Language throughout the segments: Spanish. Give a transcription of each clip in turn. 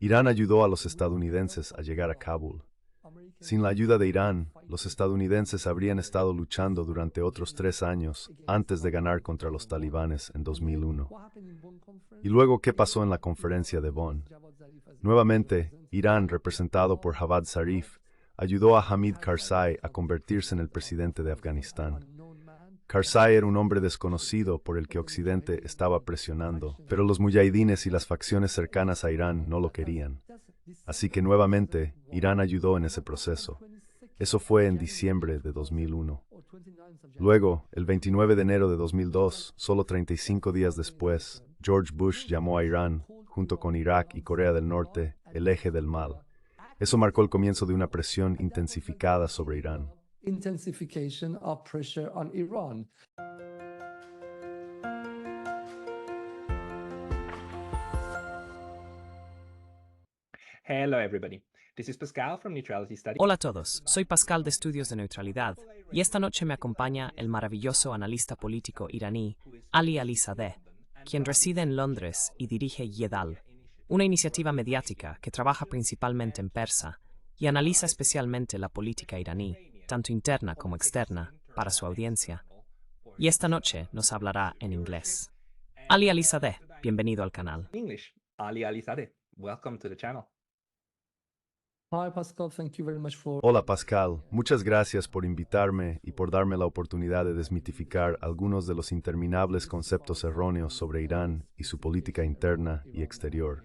Irán ayudó a los estadounidenses a llegar a Kabul. Sin la ayuda de Irán, los estadounidenses habrían estado luchando durante otros 3 años antes de ganar contra los talibanes en 2001. Y luego, ¿qué pasó en la conferencia de Bonn? Nuevamente, Irán, representado por Javad Zarif, ayudó a Hamid Karzai a convertirse en el presidente de Afganistán. Karzai era un hombre desconocido por el que Occidente estaba presionando, pero los muyahidines y las facciones cercanas a Irán no lo querían. Así que nuevamente, Irán ayudó en ese proceso. Eso fue en diciembre de 2001. Luego, el 29 de enero de 2002, solo 35 días después, George Bush llamó a Irán, junto con Irak y Corea del Norte, el eje del mal. Eso marcó el comienzo de una presión intensificada sobre Irán. Hello everybody. This is Pascal from Neutrality Studies. Hola a todos, soy Pascal de Estudios de Neutralidad y esta noche me acompaña el maravilloso analista político iraní Ali Alizadeh, quien reside en Londres y dirige Yedal, una iniciativa mediática que trabaja principalmente en persa y analiza especialmente la política iraní, tanto interna como externa, para su audiencia. Y esta noche nos hablará en inglés. Ali Alizadeh, bienvenido al canal. English, Ali Alizadeh. Welcome to the channel. Hola Pascal, muchas gracias por invitarme y por darme la oportunidad de desmitificar algunos de los interminables conceptos erróneos sobre Irán y su política interna y exterior.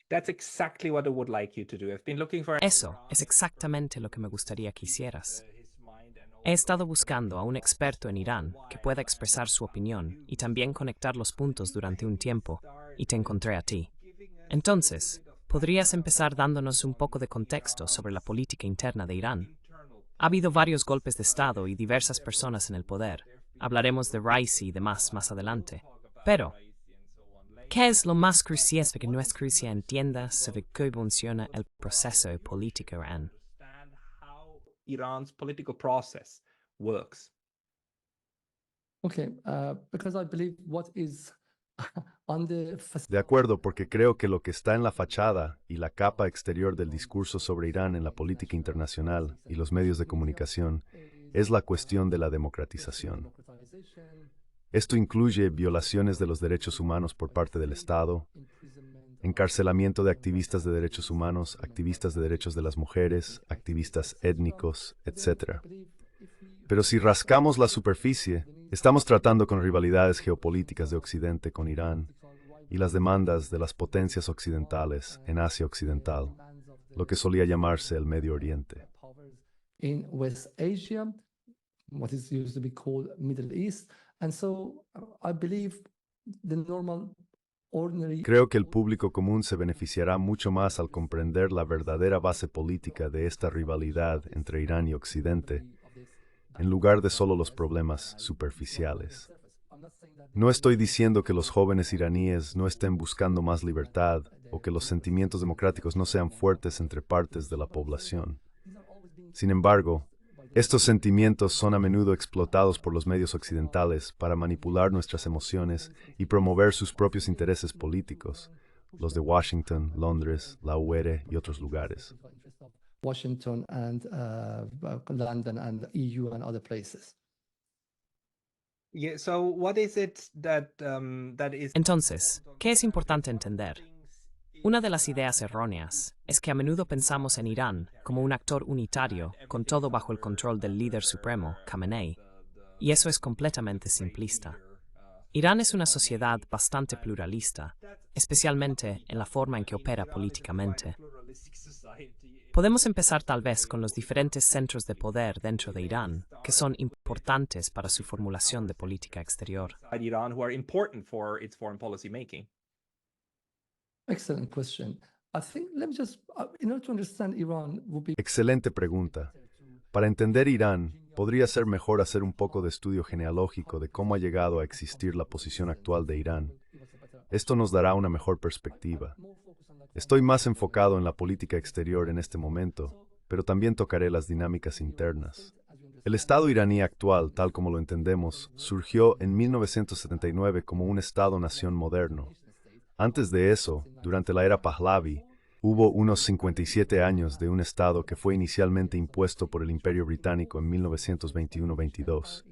That's exactly what I would like you to do. I've been looking for... Eso es exactamente lo que me gustaría que hicieras. He estado buscando a un experto en Irán que pueda expresar su opinión y también conectar los puntos durante un tiempo, y te encontré a ti. Entonces, ¿podrías empezar dándonos un poco de contexto sobre la política interna de Irán? Ha habido varios golpes de Estado y diversas personas en el poder. Hablaremos de Raisi y demás más adelante. Pero, ¿qué es lo más crucial para que nuestra audiencia entienda sobre cómo funciona el proceso político Irán? Iran's political process works. Because I believe what is De acuerdo, porque creo que lo que está en la fachada y la capa exterior del discurso sobre Irán en la política internacional y los medios de comunicación es la cuestión de la democratización. Esto incluye violaciones de los derechos humanos por parte del Estado, encarcelamiento de activistas de derechos humanos, activistas de derechos de las mujeres, activistas étnicos, etc. Pero si rascamos la superficie, estamos tratando con rivalidades geopolíticas de Occidente con Irán y las demandas de las potencias occidentales en Asia Occidental, lo que solía llamarse el Medio Oriente. In West Asia, what is used to be called Middle East, and so I believe the normal ordinary... Creo que el público común se beneficiará mucho más al comprender la verdadera base política de esta rivalidad entre Irán y Occidente, en lugar de solo los problemas superficiales. No estoy diciendo que los jóvenes iraníes no estén buscando más libertad o que los sentimientos democráticos no sean fuertes entre partes de la población. Sin embargo, estos sentimientos son a menudo explotados por los medios occidentales para manipular nuestras emociones y promover sus propios intereses políticos, los de Washington, Londres, la UR y otros lugares. Washington and London and EU and other places. Yeah, so what is it that is... Entonces, ¿qué es importante entender? Una de las ideas erróneas es que a menudo pensamos en Irán como un actor unitario con todo bajo el control del líder supremo, Khamenei, y eso es completamente simplista. Irán es una sociedad bastante pluralista, especialmente en la forma en que opera políticamente. Podemos empezar tal vez con los diferentes centros de poder dentro de Irán, que son importantes para su formulación de política exterior. Iran who are important for its foreign policy making. Excellent question. I think, let me just, in order to understand Iran, would be... Excelente pregunta. Para entender Irán, podría ser mejor hacer un poco de estudio genealógico de cómo ha llegado a existir la posición actual de Irán. Esto nos dará una mejor perspectiva. Estoy más enfocado en la política exterior en este momento, pero también tocaré las dinámicas internas. El Estado iraní actual, tal como lo entendemos, surgió en 1979 como un Estado-nación moderno. Antes de eso, durante la era Pahlavi, hubo unos 57 años de un Estado que fue inicialmente impuesto por el Imperio Británico en 1921-22.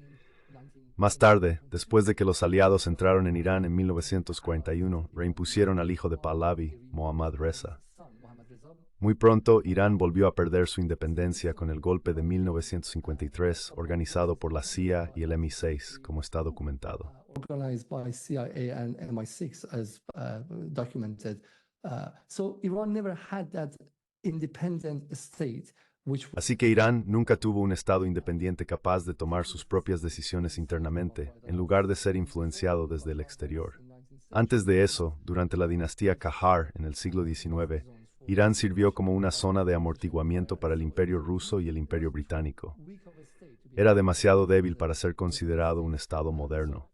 Más tarde, después de que los aliados entraron en Irán en 1941, reimpusieron al hijo de Pahlavi, Mohammad Reza. Muy pronto, Irán volvió a perder su independencia con el golpe de 1953, organizado por la CIA y el MI6, como está documentado. Organized by CIA and MI6 as documented. So Iran never had that independent state. Así que Irán nunca tuvo un Estado independiente capaz de tomar sus propias decisiones internamente, en lugar de ser influenciado desde el exterior. Antes de eso, durante la dinastía Kahar en el siglo XIX, Irán sirvió como una zona de amortiguamiento para el Imperio ruso y el Imperio británico. Era demasiado débil para ser considerado un Estado moderno.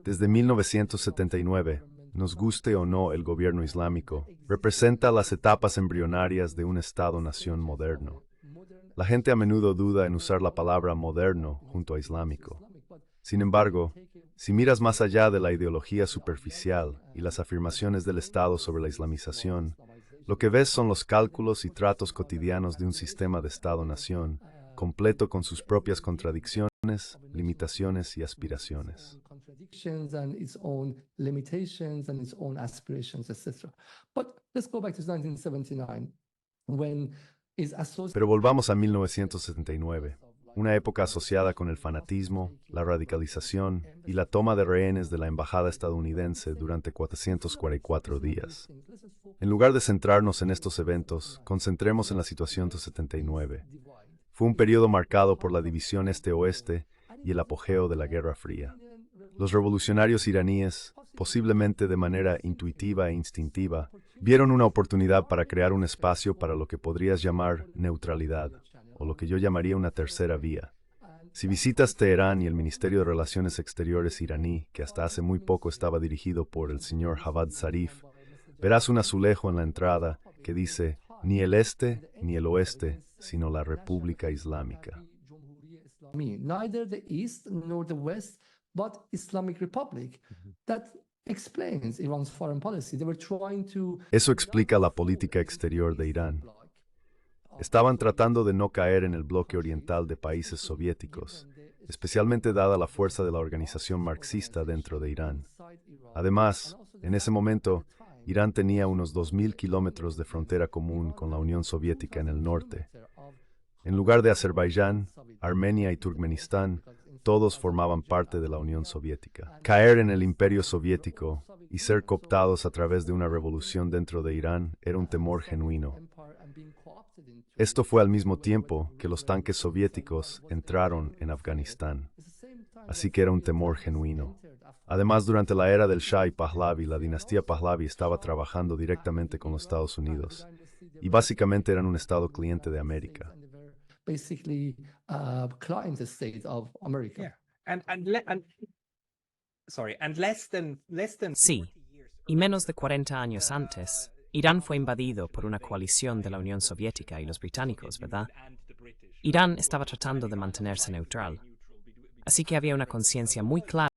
Desde 1979, nos guste o no el gobierno islámico, representa las etapas embrionarias de un Estado-nación moderno. La gente a menudo duda en usar la palabra moderno junto a islámico. Sin embargo, si miras más allá de la ideología superficial y las afirmaciones del Estado sobre la islamización, lo que ves son los cálculos y tratos cotidianos de un sistema de Estado-nación, completo con sus propias contradicciones, limitaciones y aspiraciones. And its own limitations and its own aspirations, etc. But let's go back to 1979, when is associated. Pero volvamos a 1979, una época asociada con el fanatismo, la radicalización y la toma de rehenes de la embajada estadounidense durante 444 días. En lugar de centrarnos en estos eventos, concentremos en la situación de 79. Fue un periodo marcado por la división este-oeste y el apogeo de la Guerra Fría. Los revolucionarios iraníes, posiblemente de manera intuitiva e instintiva, vieron una oportunidad para crear un espacio para lo que podrías llamar neutralidad, o lo que yo llamaría una tercera vía. Si visitas Teherán y el Ministerio de Relaciones Exteriores iraní, que hasta hace muy poco estaba dirigido por el señor Javad Zarif, verás un azulejo en la entrada que dice ni el este ni el oeste, sino la República Islámica. Neither the East nor the West, but Islamic Republic. That explains Iran's foreign policy. They were trying to... Eso explica la política exterior de Irán. Estaban tratando de no caer en el bloque oriental de países soviéticos, especialmente dada la fuerza de la organización marxista dentro de Irán. Además, en ese momento, Irán tenía unos 2.000 kilómetros de frontera común con la Unión Soviética en el norte. En lugar de Azerbaiyán, Armenia y Turkmenistán, todos formaban parte de la Unión Soviética. Caer en el Imperio Soviético y ser cooptados a través de una revolución dentro de Irán era un temor genuino. Esto fue al mismo tiempo que los tanques soviéticos entraron en Afganistán. Así que era un temor genuino. Además, durante la era del Shah y Pahlavi, la dinastía Pahlavi estaba trabajando directamente con los Estados Unidos. Y básicamente eran un estado cliente de América. Basically, client state of America. Yeah. And less than Sí, y menos de 40 años antes, Irán fue invadido por una coalición de la Unión Soviética y los británicos, ¿verdad? Irán estaba tratando de mantenerse neutral. Así que había una conciencia muy clara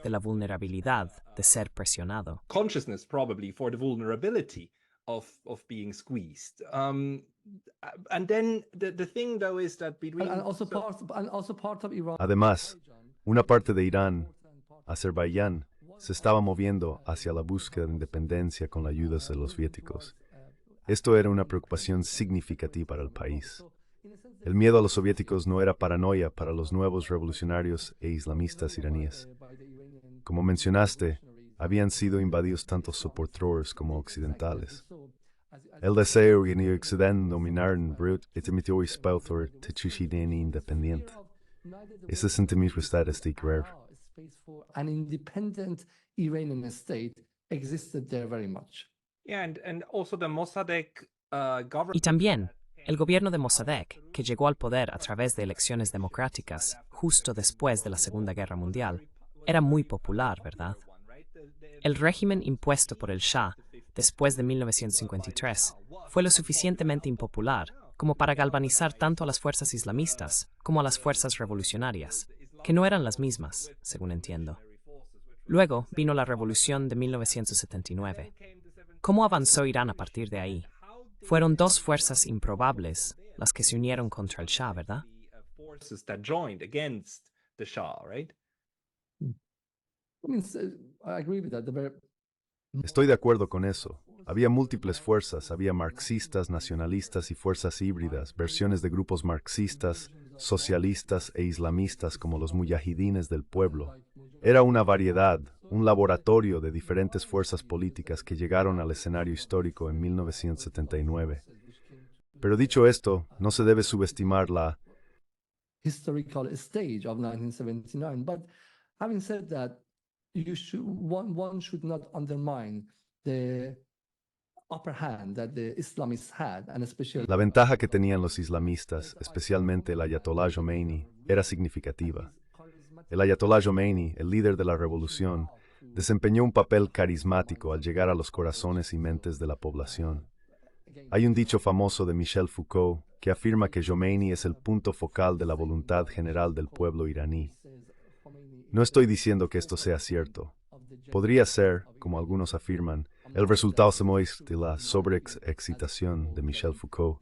de la vulnerabilidad de ser presionado. consciousness probably for the vulnerability of being squeezed. And then the thing though is that between And also part of Iran. Además, una parte de Irán, Azerbaiyán, se estaba moviendo hacia la búsqueda de independencia con la ayuda de los soviéticos. Esto era una preocupación significativa para el país. El miedo a los soviéticos no era paranoia para los nuevos revolucionarios e islamistas iraníes. Como mencionaste, habían sido invadidos tanto soportadores como occidentales. El deseo en el occidente dominar en brut es emitió espaltor techishideni independiente. Ese sentimiento está raro. An independent Iranian state existed there very much. yeah, and also the Mossadegh Y government. también, el gobierno de Mossadegh, que llegó al poder a través de elecciones democráticas justo después de la Segunda Guerra Mundial, era muy popular, ¿verdad? El régimen impuesto por el Shah después de 1953 fue lo suficientemente impopular como para galvanizar tanto a las fuerzas islamistas como a las fuerzas revolucionarias, que no eran las mismas, según entiendo. Luego vino la revolución de 1979. ¿Cómo avanzó Irán a partir de ahí? Fueron dos fuerzas improbables las que se unieron contra el Shah, ¿verdad? Forces that joined against the Shah, right? I mean, I agree with that. Estoy de acuerdo con eso. Había múltiples fuerzas, había marxistas, nacionalistas y fuerzas híbridas, versiones de grupos marxistas, socialistas e islamistas como los mujahidines del pueblo. Era una variedad, un laboratorio de diferentes fuerzas políticas que llegaron al escenario histórico en 1979. Pero dicho esto, no se debe subestimar la historical stage of 1979. But having said that, one should not undermine the upper hand that the Islamists had, and especially La ventaja que tenían los islamistas, especialmente el Ayatollah Khomeini, era significativa. El Ayatollah Khomeini, el líder de la revolución, desempeñó un papel carismático al llegar a los corazones y mentes de la población. Hay un dicho famoso de Michel Foucault que afirma que Khomeini es el punto focal de la voluntad general del pueblo iraní. No estoy diciendo que esto sea cierto. Podría ser, como algunos afirman, el resultado de la sobreexcitación de Michel Foucault,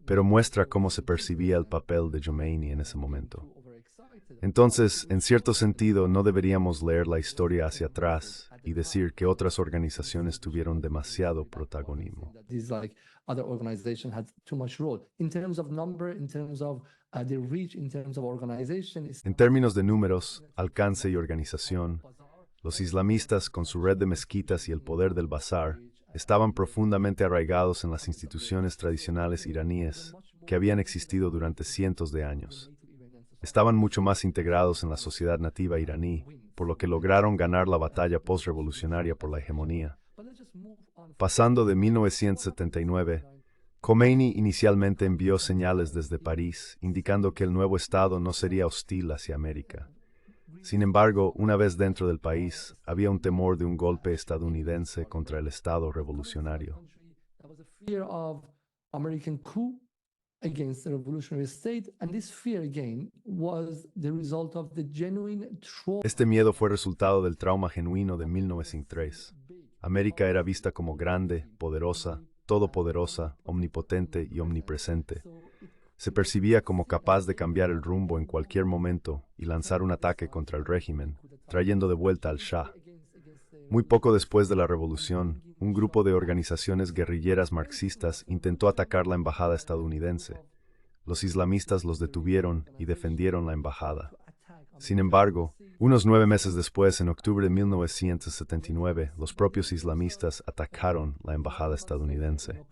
pero muestra cómo se percibía el papel de Khomeini en ese momento. Entonces, en cierto sentido, no deberíamos leer la historia hacia atrás y decir que otras organizaciones tuvieron demasiado protagonismo. these like other organizations had too much role in terms of number, in terms of the reach, in terms of organization. En términos de números, alcance y organización, los islamistas, con su red de mezquitas y el poder del bazar, estaban profundamente arraigados en las instituciones tradicionales iraníes que habían existido durante cientos de años. Estaban mucho más integrados en la sociedad nativa iraní, por lo que lograron ganar la batalla postrevolucionaria por la hegemonía. Pasando de 1979, Khomeini inicialmente envió señales desde París, indicando que el nuevo Estado no sería hostil hacia América. Sin embargo, una vez dentro del país, había un temor de un golpe estadounidense contra el Estado revolucionario. Fear of American coup against the revolutionary state, and this fear again was the result of the genuine trauma. Este miedo fue resultado del trauma genuino de 1903. América era vista como grande, poderosa, todopoderosa, omnipotente y omnipresente. Se percibía como capaz de cambiar el rumbo en cualquier momento y lanzar un ataque contra el régimen, trayendo de vuelta al Shah. Muy poco después de la revolución, un grupo de organizaciones guerrilleras marxistas intentó atacar la embajada estadounidense. Los islamistas los detuvieron y defendieron la embajada. Sin embargo, unos 9 meses después, en octubre de 1979, los propios islamistas atacaron la embajada estadounidense.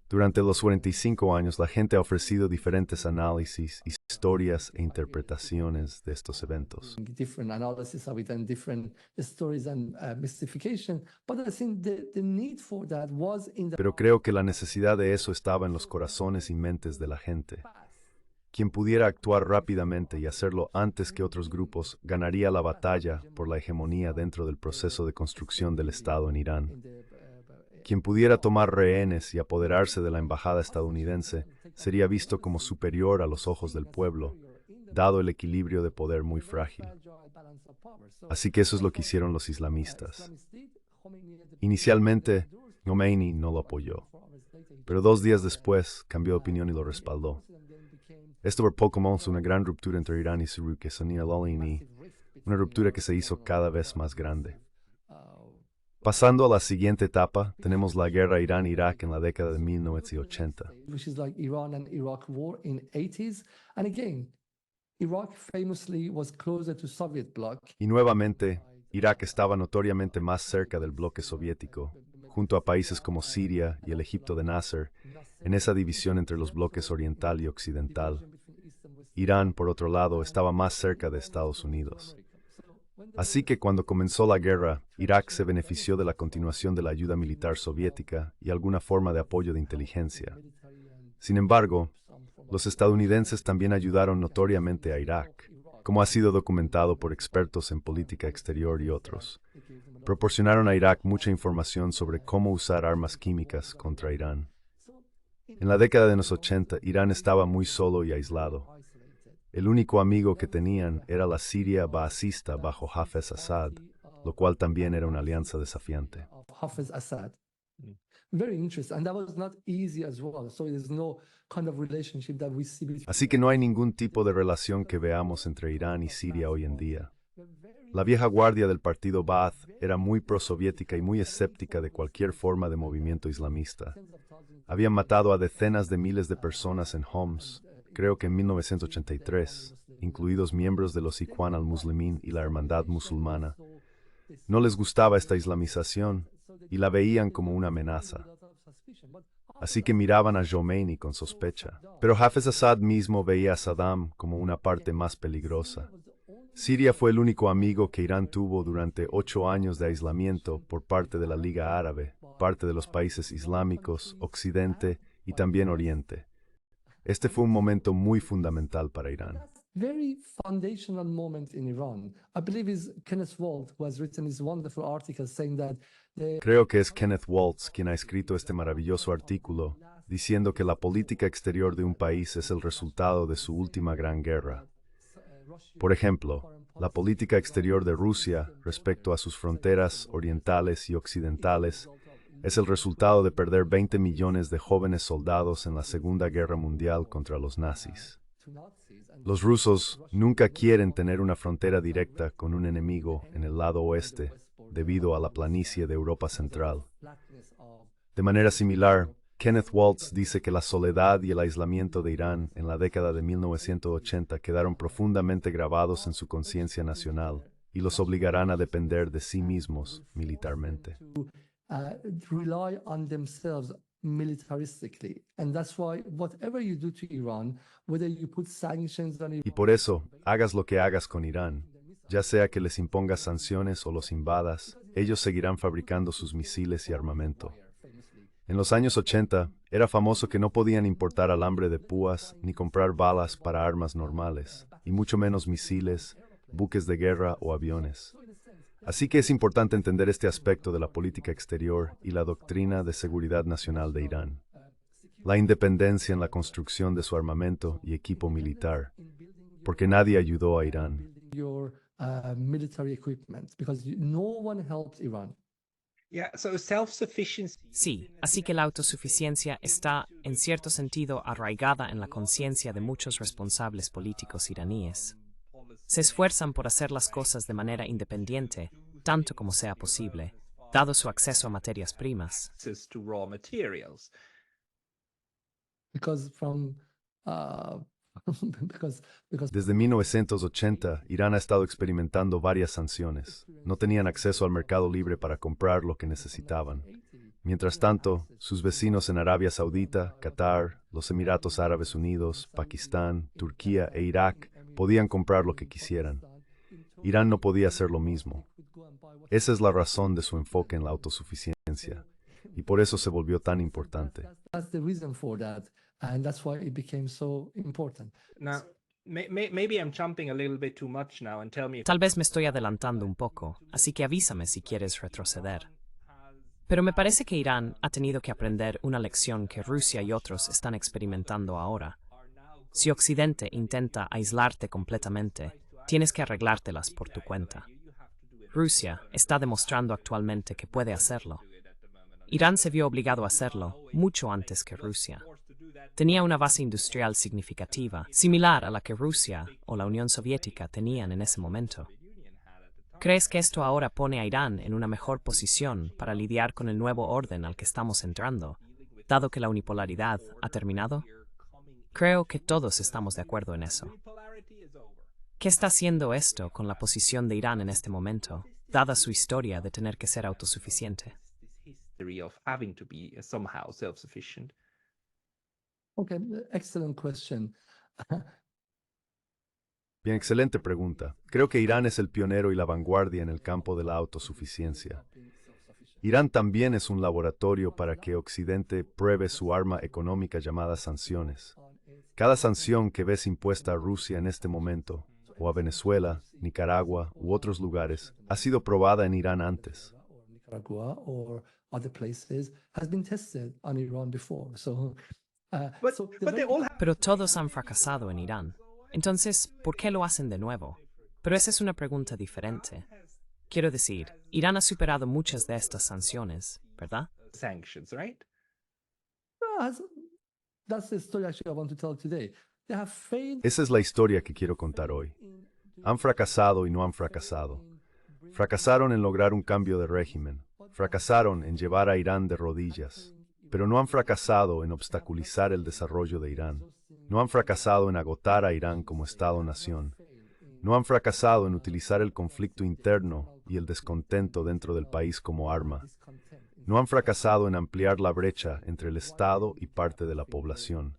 Durante los 45 años, la gente ha ofrecido diferentes análisis, historias e interpretaciones de estos eventos. Different analysis of it and different stories and mystification, but I think the need for that was in the Pero creo que la necesidad de eso estaba en los corazones y mentes de la gente. Quien pudiera actuar rápidamente y hacerlo antes que otros grupos ganaría la batalla por la hegemonía dentro del proceso de construcción del Estado en Irán. Quien pudiera tomar rehenes y apoderarse de la embajada estadounidense sería visto como superior a los ojos del pueblo, dado el equilibrio de poder muy frágil. Así que eso es lo que hicieron los islamistas. Inicialmente, Khomeini no lo apoyó, pero 2 días después cambió de opinión y lo respaldó. Esto por comenzó una gran ruptura entre Irán y su Sunni al-Alaini, una ruptura que se hizo cada vez más grande. Pasando a la siguiente etapa, tenemos la guerra Irán-Irak en la década de 1980. which is like Iran and Iraq war in 80s, and again, Iraq famously was closer to Soviet bloc. Y nuevamente, Irak estaba notoriamente más cerca del bloque soviético, junto a países como Siria y el Egipto de Nasser, en esa división entre los bloques oriental y occidental. Irán, por otro lado, estaba más cerca de Estados Unidos. Así que cuando comenzó la guerra, Irak se benefició de la continuación de la ayuda militar soviética y alguna forma de apoyo de inteligencia. Sin embargo, los estadounidenses también ayudaron notoriamente a Irak, como ha sido documentado por expertos en política exterior y otros. Proporcionaron a Irak mucha información sobre cómo usar armas químicas contra Irán. En la década de los 80, Irán estaba muy solo y aislado. El único amigo que tenían era la Siria baasista bajo Hafez Assad, lo cual también era una alianza desafiante. Hafez Assad. Mm. Very interesting. And that was not easy as well. So there's no kind of relationship that we see between. Así que no hay ningún tipo de relación que veamos entre Irán y Siria hoy en día. La vieja guardia del partido Ba'ath era muy prosoviética y muy escéptica de cualquier forma de movimiento islamista. Habían matado a decenas de miles de personas en Homs, creo que en 1983, incluidos miembros de los Ikhwan al-Muslimin y la Hermandad Musulmana. No les gustaba esta islamización y la veían como una amenaza. Así que miraban a Khomeini con sospecha. Pero Hafez Assad mismo veía a Saddam como una parte más peligrosa. Siria fue el único amigo que Irán tuvo durante 8 años de aislamiento por parte de la Liga Árabe, parte de los países islámicos, Occidente y también Oriente. Este fue un momento muy fundamental para Irán. Very foundational moment in Iran. I believe it's Kenneth Walt who has written this wonderful article saying that Creo que es Kenneth Waltz quien ha escrito este maravilloso artículo, diciendo que la política exterior de un país es el resultado de su última gran guerra. Por ejemplo, la política exterior de Rusia respecto a sus fronteras orientales y occidentales es el resultado de perder 20 millones de jóvenes soldados en la Segunda Guerra Mundial contra los nazis. Los rusos nunca quieren tener una frontera directa con un enemigo en el lado oeste, debido a la planicie de Europa Central. De manera similar, Kenneth Waltz dice que la soledad y el aislamiento de Irán en la década de 1980 quedaron profundamente grabados en su conciencia nacional y los obligarán a depender de sí mismos militarmente. rely on themselves militaristically. And that's why whatever you do to Iran, whether you put sanctions on Y por eso, hagas lo que hagas con Irán, ya sea que les impongas sanciones o los invadas, ellos seguirán fabricando sus misiles y armamento. En los años 80, era famoso que no podían importar alambre de púas ni comprar balas para armas normales, y mucho menos misiles, buques de guerra o aviones. Así que es importante entender este aspecto de la política exterior y la doctrina de seguridad nacional de Irán. La independencia en la construcción de su armamento y equipo militar, porque nadie ayudó a Irán. your military equipment because no one helped Iran. Yeah, so self-sufficiency. Sí, así que la autosuficiencia está, en cierto sentido, arraigada en la conciencia de muchos responsables políticos iraníes. Se esfuerzan por hacer las cosas de manera independiente, tanto como sea posible, dado su acceso a materias primas. Access to raw materials. Because from because Desde 1980, Irán ha estado experimentando varias sanciones. No tenían acceso al mercado libre para comprar lo que necesitaban. Mientras tanto, sus vecinos en Arabia Saudita, Qatar, los Emiratos Árabes Unidos, Pakistán, Turquía e Irak podían comprar lo que quisieran. Irán no podía hacer lo mismo. Esa es la razón de su enfoque en la autosuficiencia, y por eso se volvió tan importante. that's the reason for that, and that's why it became so important. Now, maybe I'm jumping a little bit too much now, and tell me if Tal vez me estoy adelantando un poco, así que avísame si quieres retroceder. Pero me parece que Irán ha tenido que aprender una lección que Rusia y otros están experimentando ahora. Si Occidente intenta aislarte completamente, tienes que arreglártelas por tu cuenta. Rusia está demostrando actualmente que puede hacerlo. Irán se vio obligado a hacerlo mucho antes que Rusia. Tenía una base industrial significativa, similar a la que Rusia o la Unión Soviética tenían en ese momento. ¿Crees que esto ahora pone a Irán en una mejor posición para lidiar con el nuevo orden al que estamos entrando, dado que la unipolaridad ha terminado? Creo que todos estamos de acuerdo en eso. ¿Qué está haciendo esto con la posición de Irán en este momento, dada su historia de tener que ser autosuficiente? history of having to be somehow self-sufficient. Okay, excellent question. Bien, excelente pregunta. Creo que Irán es el pionero y la vanguardia en el campo de la autosuficiencia. Irán también es un laboratorio para que Occidente pruebe su arma económica llamada sanciones. Cada sanción que ves impuesta a Rusia en este momento, o a Venezuela, Nicaragua u otros lugares, ha sido probada en Irán antes. Nicaragua or other places has been tested on Iran before. So But they all have Pero todos han fracasado en Irán. Entonces, ¿por qué lo hacen de nuevo? Pero esa es una pregunta diferente. Quiero decir, Irán ha superado muchas de estas sanciones, ¿verdad? sanctions, right? That's the story actually I want to tell today. They have failed Esa es la historia que quiero contar hoy. Han fracasado y no han fracasado. Fracasaron en lograr un cambio de régimen. Fracasaron en llevar a Irán de rodillas. Pero no han fracasado en obstaculizar el desarrollo de Irán. No han fracasado en agotar a Irán como Estado-nación. No han fracasado en utilizar el conflicto interno y el descontento dentro del país como arma. No han fracasado en ampliar la brecha entre el Estado y parte de la población.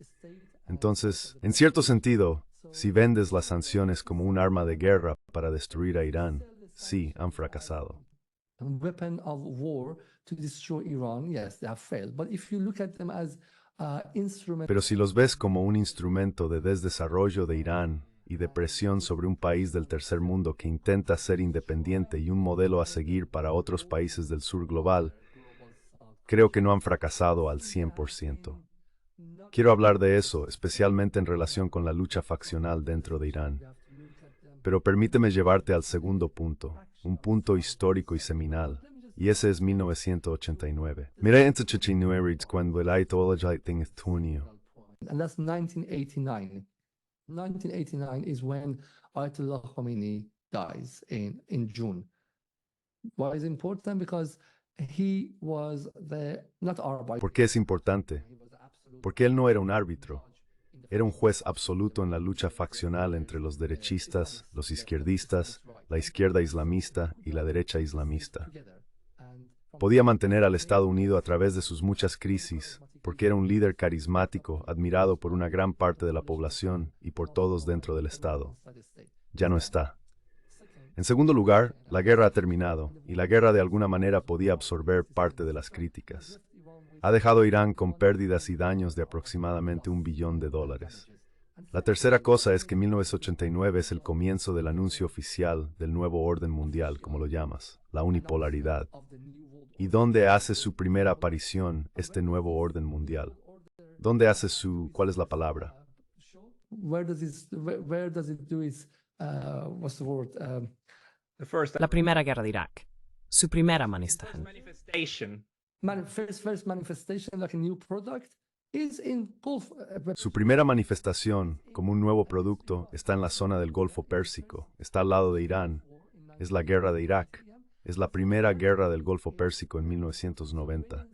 Entonces, en cierto sentido, si vendes las sanciones como un arma de guerra para destruir a Irán, sí, han fracasado. weapon of war to destroy Iran. Yes, they have failed. But if you look at them as instruments, Pero si los ves como un instrumento de desdesarrollo de Irán y de presión sobre un país del tercer mundo que intenta ser independiente y un modelo a seguir para otros países del sur global, creo que no han fracasado al 100%. Quiero hablar de eso, especialmente en relación con la lucha faccional dentro de Irán. Pero permíteme llevarte al segundo punto, un punto histórico y seminal, y ese es 1989. Mira en cuando el and that's 1989. 1989 is when Ayatollah Khomeini dies in June. Why is it important? Because he was not arbiter. ¿Por qué es importante? Porque él no era un árbitro. Era un juez absoluto en la lucha faccional entre los derechistas, los izquierdistas, la izquierda islamista y la derecha islamista. Podía mantener al Estado unido a través de sus muchas crisis, porque era un líder carismático, admirado por una gran parte de la población y por todos dentro del Estado. Ya no está. En segundo lugar, la guerra ha terminado, y la guerra de alguna manera podía absorber parte de las críticas. Ha dejado a Irán con pérdidas y daños de aproximadamente $1 billón. La tercera cosa es que 1989 es el comienzo del anuncio oficial del nuevo orden mundial, como lo llamas, la unipolaridad. ¿Y dónde hace su primera aparición este nuevo orden mundial? ¿Dónde hace ¿cuál es la palabra? Where does it do its what's the word? The first La Primera Guerra de Irak. Su primera manifestación. manifestation First manifestation like a new product is in Gulf. Su primera manifestación, como un nuevo producto, está en la zona del Golfo Pérsico, está al lado de Irán. Es la guerra de Irak. Es la primera guerra del Golfo Pérsico en 1990.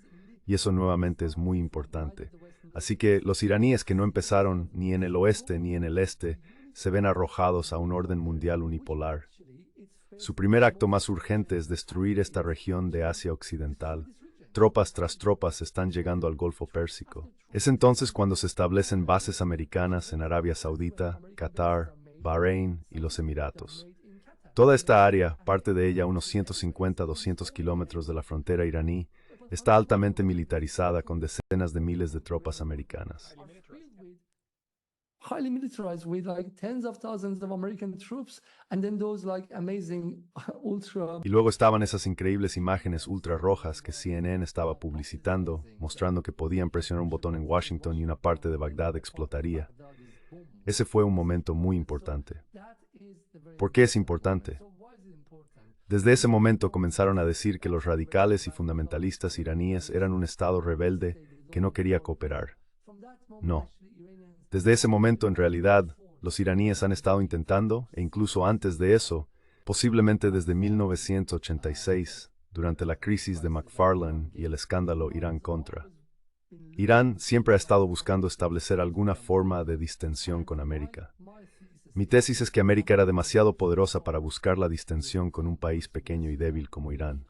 Y eso nuevamente es muy importante. Así que los iraníes que no empezaron ni en el oeste ni en el este, se ven arrojados a un orden mundial unipolar. Su primer acto más urgente es destruir esta región de Asia Occidental. Tropas tras tropas están llegando al Golfo Pérsico. Es entonces cuando se establecen bases americanas en Arabia Saudita, Qatar, Bahrein y los Emiratos. Toda esta área, parte de ella a unos 150-200 kilómetros de la frontera iraní, está altamente militarizada con decenas de miles de tropas americanas. Highly militarized with like tens of thousands of American troops, and then those like amazing ultra. Y luego estaban esas increíbles imágenes ultrarrojas que CNN estaba publicitando, mostrando que podían presionar un botón en Washington y una parte de Bagdad explotaría. Ese fue un momento muy importante. ¿Por qué es importante? Desde ese momento comenzaron a decir que los radicales y fundamentalistas iraníes eran un estado rebelde que no quería cooperar. No. Desde ese momento, en realidad, los iraníes han estado intentando, e incluso antes de eso, posiblemente desde 1986, durante la crisis de McFarlane y el escándalo Irán-Contra. Irán siempre ha estado buscando establecer alguna forma de distensión con América. Mi tesis es que América era demasiado poderosa para buscar la distensión con un país pequeño y débil como Irán.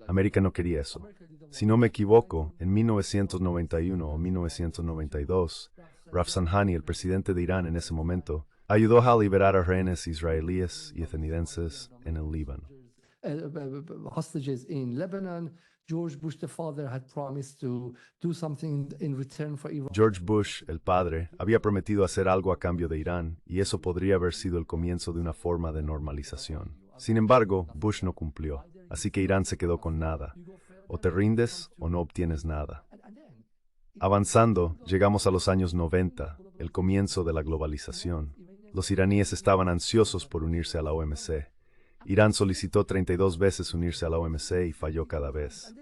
América no quería eso. Si no me equivoco, en 1991 o 1992, Rafsanjani, el presidente de Irán en ese momento, ayudó a liberar a rehenes israelíes y estadounidenses en el Líbano. Hostages in Lebanon. George Bush, the father, had promised to do something in return for Iran. George Bush, el padre, había prometido hacer algo a cambio de Irán, y eso podría haber sido el comienzo de una forma de normalización. Sin embargo, Bush no cumplió, así que Irán se quedó con nada. O te rindes o no obtienes nada. Avanzando, llegamos a los años 90, el comienzo de la globalización. Los iraníes estaban ansiosos por unirse a la OMC. Irán solicitó 32 veces unirse a la OMC y falló cada vez.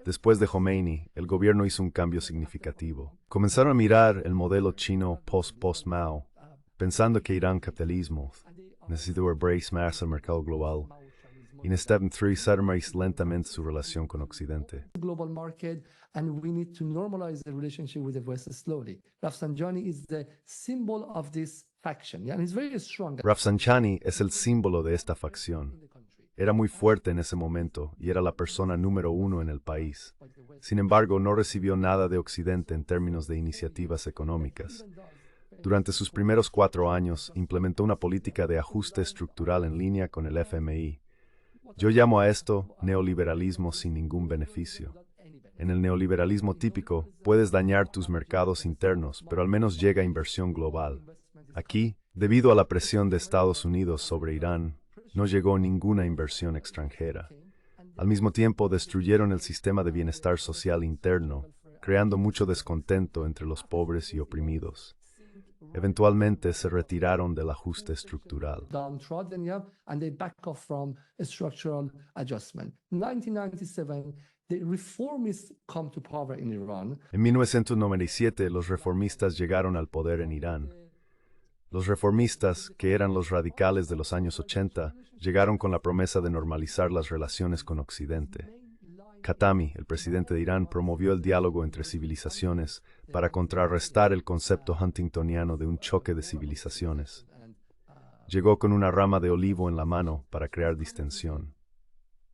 Después de Khomeini, el gobierno hizo un cambio significativo. Comenzaron a mirar el modelo chino post-Mao, pensando que Irán capitalismo necesitó embrace más el mercado global y necesitaban trizar más lentamente su relación con Occidente. Global market, and we need to normalize the relationship with the West slowly. Rafsanjani is the symbol of this faction, yeah, and he's very strong. Rafsanjani es el símbolo de esta facción. Era muy fuerte en ese momento y era la persona número uno en el país. Sin embargo, no recibió nada de Occidente en términos de iniciativas económicas. Durante sus primeros 4 años, implementó una política de ajuste estructural en línea con el FMI. Yo llamo a esto neoliberalismo sin ningún beneficio. En el neoliberalismo típico, puedes dañar tus mercados internos, pero al menos llega inversión global. Aquí, debido a la presión de Estados Unidos sobre Irán, no llegó ninguna inversión extranjera. Al mismo tiempo, destruyeron el sistema de bienestar social interno, creando mucho descontento entre los pobres y oprimidos. Eventualmente se retiraron del ajuste estructural. Downtrodden, yeah, and they back off from a structural adjustment. 1997, the reformists come to power in Iran. En 1997, los reformistas llegaron al poder en Irán. Los reformistas, que eran los radicales de los años 80, llegaron con la promesa de normalizar las relaciones con Occidente. Khatami, el presidente de Irán, promovió el diálogo entre civilizaciones para contrarrestar el concepto huntingtoniano de un choque de civilizaciones. Llegó con una rama de olivo en la mano para crear distensión.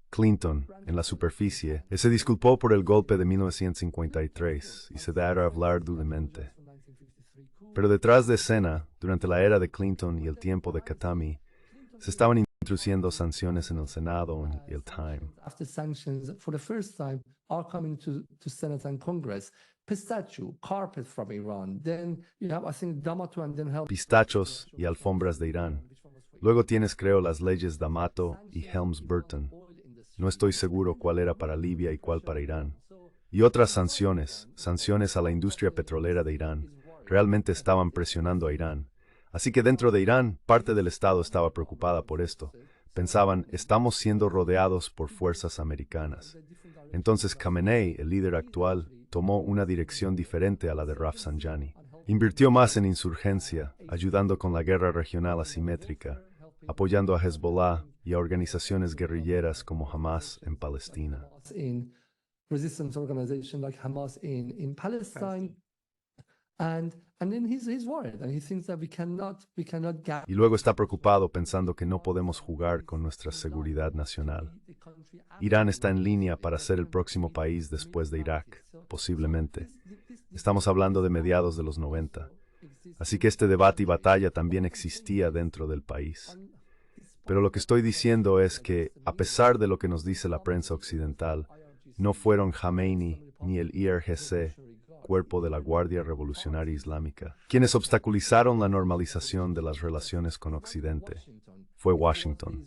Clinton, en la superficie, se disculpó por el golpe de 1953 y se dio a hablar dulcemente. Pero detrás de escena, durante la era de Clinton y el tiempo de Khatami, se estaban introduciendo sanciones en el Senado y el Time. After sanctions, for the first time, are coming to Senate and Congress. Pistachio, carpet from Iran. Then you have, I think, D'Amato and then help. Pistachos y alfombras de Irán. Luego tienes, creo, las leyes D'Amato y Helms-Burton. No estoy seguro cuál era para Libia y cuál para Irán. Y otras sanciones a la industria petrolera de Irán, realmente estaban presionando a Irán. Así que dentro de Irán, parte del Estado estaba preocupada por esto. Pensaban, estamos siendo rodeados por fuerzas americanas. Entonces Khamenei, el líder actual, tomó una dirección diferente a la de Rafsanjani. Invirtió más en insurgencia, ayudando con la guerra regional asimétrica, apoyando a Hezbollah y a organizaciones guerrilleras como Hamas en Palestina. In resistance organization like Hamas in Palestine. And then he's worried and he thinks that we cannot Y luego está preocupado pensando que no podemos jugar con nuestra seguridad nacional. Irán está en línea para ser el próximo país después de Irak, posiblemente. Estamos hablando de mediados de los 90. Así que este debate y batalla también existía dentro del país. Pero lo que estoy diciendo es que, a pesar de lo que nos dice la prensa occidental, no fueron Khomeini ni el IRGC, cuerpo de la Guardia Revolucionaria Islámica, quienes obstaculizaron la normalización de las relaciones con Occidente. Fue Washington.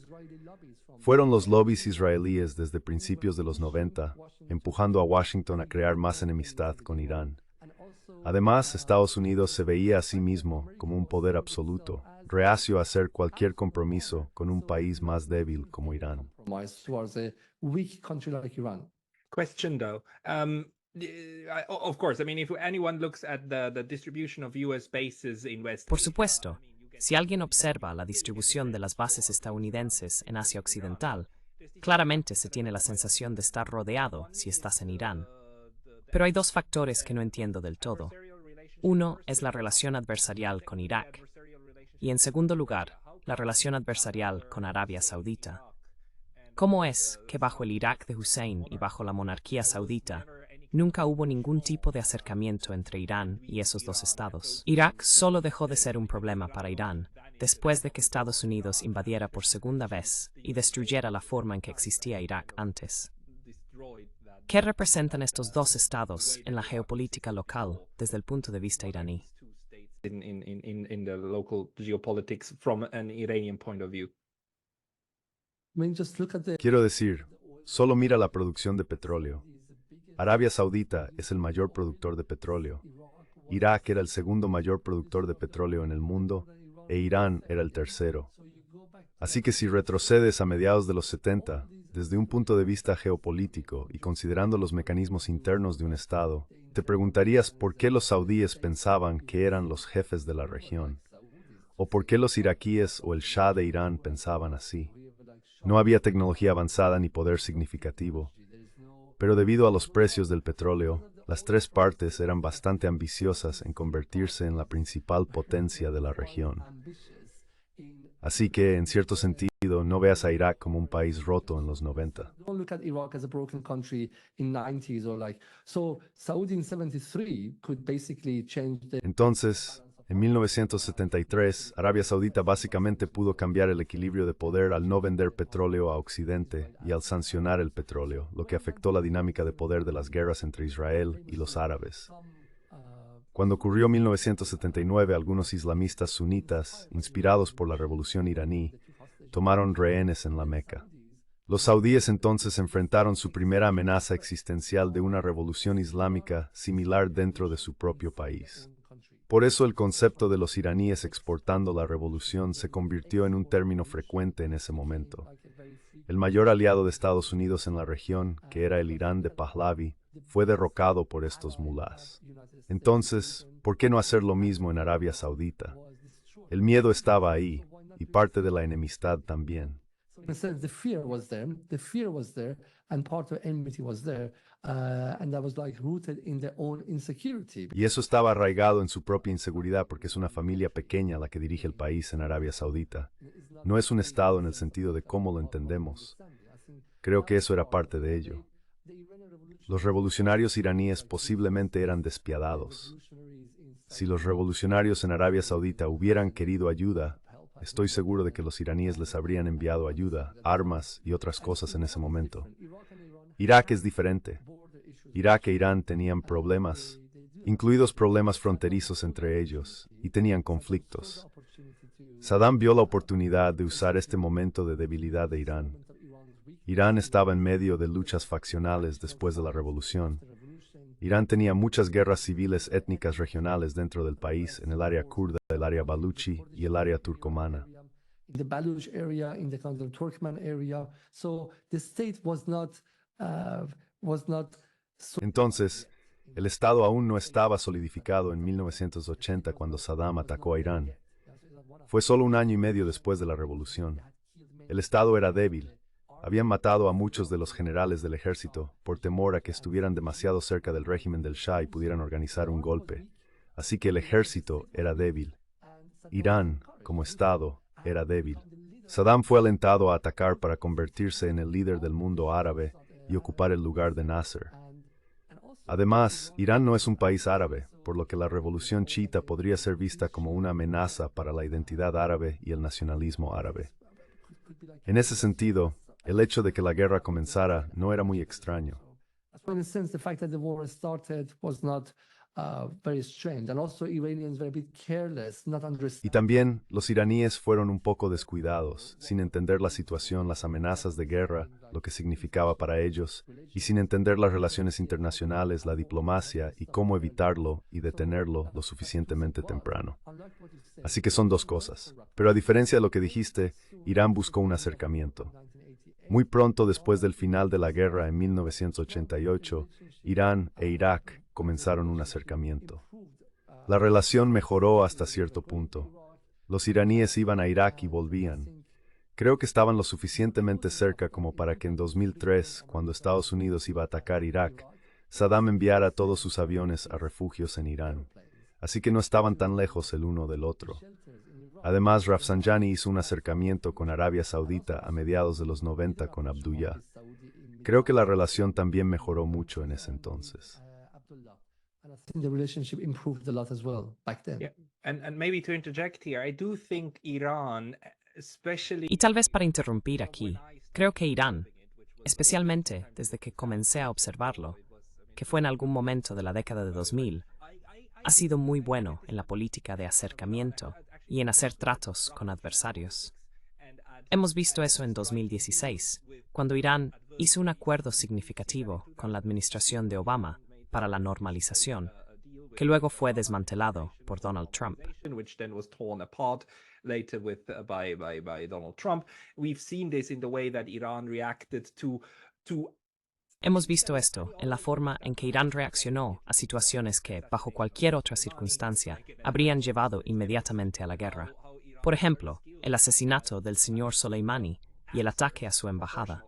Fueron los lobbies israelíes desde principios de los 90, empujando a Washington a crear más enemistad con Irán. Además, Estados Unidos se veía a sí mismo como un poder absoluto, reacio a hacer cualquier compromiso con un país más débil como Irán. Towards a weak country like Iran. Question though. Of course, I mean, if anyone looks at the distribution of US bases in West Por supuesto, si alguien observa la distribución de las bases estadounidenses en Asia Occidental, claramente se tiene la sensación de estar rodeado si estás en Irán. Pero hay dos factores que no entiendo del todo. Uno es la relación adversarial con Irak. Y en segundo lugar, la relación adversarial con Arabia Saudita. ¿Cómo es que bajo el Irak de Hussein y bajo la monarquía saudita, nunca hubo ningún tipo de acercamiento entre Irán y esos dos estados? Irak solo dejó de ser un problema para Irán después de que Estados Unidos invadiera por segunda vez y destruyera la forma en que existía Irak antes. ¿Qué representan estos dos estados en la geopolítica local desde el punto de vista iraní? in the local geopolitics from an Iranian point of view? I mean, just look at the Quiero decir, solo mira la producción de petróleo. Arabia Saudita es el mayor productor de petróleo. Irak era el segundo mayor productor de petróleo en el mundo e Irán era el tercero. Así que si retrocedes a mediados de los 70, desde un punto de vista geopolítico y considerando los mecanismos internos de un Estado, te preguntarías por qué los saudíes pensaban que eran los jefes de la región, o por qué los iraquíes o el Shah de Irán pensaban así. No había tecnología avanzada ni poder significativo, pero debido a los precios del petróleo, las tres partes eran bastante ambiciosas en convertirse en la principal potencia de la región. Así que, en cierto sentido, no veas a Irak como un país roto en los 90. Don't look at Iraq as a broken country in 90s or like so Saudi in 73 could basically change the Entonces, en 1973, Arabia Saudita básicamente pudo cambiar el equilibrio de poder al no vender petróleo a Occidente y al sancionar el petróleo, lo que afectó la dinámica de poder de las guerras entre Israel y los árabes. Cuando ocurrió 1979, algunos islamistas sunitas, inspirados por la revolución iraní, tomaron rehenes en la Meca. Los saudíes entonces enfrentaron su primera amenaza existencial de una revolución islámica similar dentro de su propio país. Por eso el concepto de los iraníes exportando la revolución se convirtió en un término frecuente en ese momento. El mayor aliado de Estados Unidos en la región, que era el Irán de Pahlavi, fue derrocado por estos mulás. Entonces, ¿por qué no hacer lo mismo en Arabia Saudita? El miedo estaba ahí, y parte de la enemistad también. in a sense the fear was there and part of enmity was there and that was like rooted in their own insecurity. Y eso estaba arraigado en su propia inseguridad porque es una familia pequeña la que dirige el país en Arabia Saudita. No es un estado en el sentido de cómo lo entendemos. Creo que eso era parte de ello. Los revolucionarios iraníes posiblemente eran despiadados. Si los revolucionarios en Arabia Saudita hubieran querido ayuda, estoy seguro de que los iraníes les habrían enviado ayuda, armas y otras cosas en ese momento. Irak es diferente. Irak e Irán tenían problemas, incluidos problemas fronterizos entre ellos, y tenían conflictos. Saddam vio la oportunidad de usar este momento de debilidad de Irán. Irán estaba en medio de luchas faccionales después de la revolución. Irán tenía muchas guerras civiles étnicas regionales dentro del país, en el área kurda, el área baluchi y el área turcomana. In the Baluch area, in the kind of Turkmen area, so the state was not Entonces, el Estado aún no estaba solidificado en 1980 cuando Saddam atacó a Irán. Fue solo un año y medio después de la revolución. El Estado era débil. Habían matado a muchos de los generales del ejército por temor a que estuvieran demasiado cerca del régimen del Shah y pudieran organizar un golpe. Así que el ejército era débil. Irán, como Estado, era débil. Saddam fue alentado a atacar para convertirse en el líder del mundo árabe y ocupar el lugar de Nasser. Además, Irán no es un país árabe, por lo que la revolución chiita podría ser vista como una amenaza para la identidad árabe y el nacionalismo árabe. En ese sentido, el hecho de que la guerra comenzara no era muy extraño. So in a sense, the fact that the war started was not very strange, and also Iranians were a bit careless, not Y understanding. también los iraníes fueron un poco descuidados, sin entender la situación, las amenazas de guerra, lo que significaba para ellos, y sin entender las relaciones internacionales, la diplomacia y cómo evitarlo y detenerlo lo suficientemente temprano. Así que son dos cosas. Pero a diferencia de lo que dijiste, Irán buscó un acercamiento. Muy pronto después del final de la guerra en 1988, Irán e Irak comenzaron un acercamiento. La relación mejoró hasta cierto punto. Los iraníes iban a Irak y volvían. Creo que estaban lo suficientemente cerca como para que en 2003, cuando Estados Unidos iba a atacar Irak, Saddam enviara todos sus aviones a refugios en Irán. Así que no estaban tan lejos el uno del otro. Además, Rafsanjani hizo un acercamiento con Arabia Saudita a mediados de los 90 con Abdullah. Creo que la relación también mejoró mucho en ese entonces. And I think the relationship improved a lot as well back then. Yeah, and maybe to interject here, I do think Iran, especially. Y tal vez para interrumpir aquí, creo que Irán, especialmente desde que comencé a observarlo, que fue en algún momento de la década de 2000, ha sido muy bueno en la política de acercamiento y en hacer tratos con adversarios. Hemos visto eso en 2016, cuando Irán hizo un acuerdo significativo con la administración de Obama para la normalización, que luego fue desmantelado por Donald Trump. Which then was torn apart later by Donald Trump. We've seen this in the way that Iran reacted to Hemos visto esto en la forma en que Irán reaccionó a situaciones que, bajo cualquier otra circunstancia, habrían llevado inmediatamente a la guerra. Por ejemplo, el asesinato del señor Soleimani y el ataque a su embajada.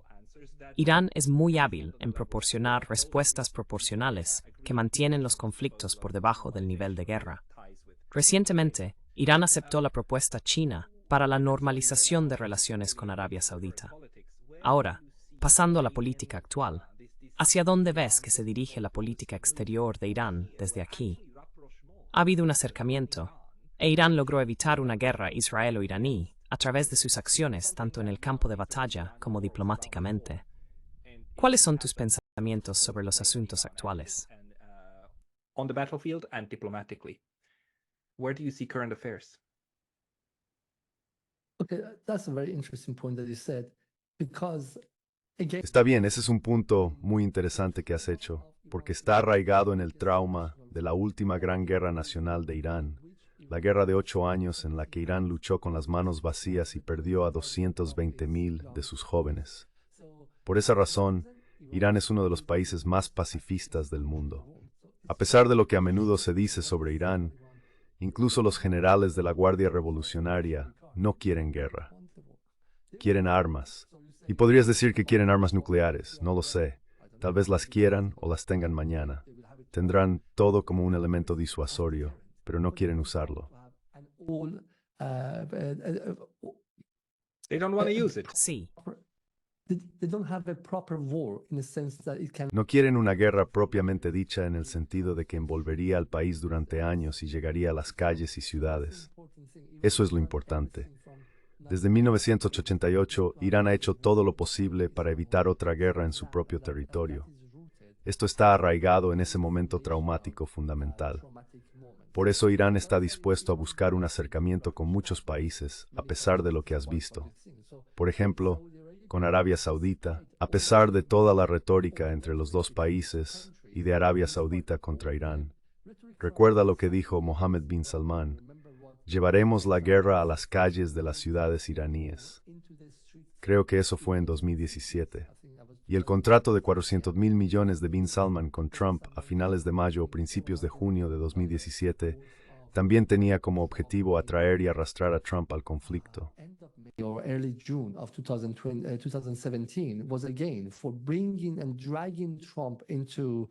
Irán es muy hábil en proporcionar respuestas proporcionales que mantienen los conflictos por debajo del nivel de guerra. Recientemente, Irán aceptó la propuesta china para la normalización de relaciones con Arabia Saudita. Ahora, pasando a la política actual, ¿hacia dónde ves que se dirige la política exterior de Irán desde aquí? Ha habido un acercamiento, e Irán logró evitar una guerra israelo-iraní a través de sus acciones tanto en el campo de batalla como diplomáticamente. ¿Cuáles son tus pensamientos sobre los asuntos actuales? On the battlefield and diplomatically. Where do you see current affairs? Okay, that's a very interesting point that you said, because again, Está bien, ese es un punto muy interesante que has hecho, porque está arraigado en el trauma de la última gran guerra nacional de Irán, la guerra de 8 años en la que Irán luchó con las manos vacías y perdió a 220,000 de sus jóvenes. Por esa razón, Irán es uno de los países más pacifistas del mundo. A pesar de lo que a menudo se dice sobre Irán, incluso los generales de la Guardia Revolucionaria no quieren guerra. Quieren armas. Y podrías decir que quieren armas nucleares, no lo sé. Tal vez las quieran o las tengan mañana. Tendrán todo como un elemento disuasorio, pero no quieren usarlo. They don't want to use it. Sí, they don't have a proper war in the sense that it can. No quieren una guerra propiamente dicha en el sentido de que envolvería al país durante años y llegaría a las calles y ciudades. Eso es lo importante. Desde 1988, Irán ha hecho todo lo posible para evitar otra guerra en su propio territorio. Esto está arraigado en ese momento traumático fundamental. Por eso Irán está dispuesto a buscar un acercamiento con muchos países, a pesar de lo que has visto. Por ejemplo, con Arabia Saudita, a pesar de toda la retórica entre los dos países y de Arabia Saudita contra Irán. Recuerda lo que dijo Mohammed bin Salman: llevaremos la guerra a las calles de las ciudades iraníes. Creo que eso fue en 2017. Y el contrato de 400,000 millones de bin Salman con Trump a finales de mayo o principios de junio de 2017 también tenía como objetivo atraer y arrastrar a Trump al conflicto. Or early June of 2017 was again for bringing and dragging Trump into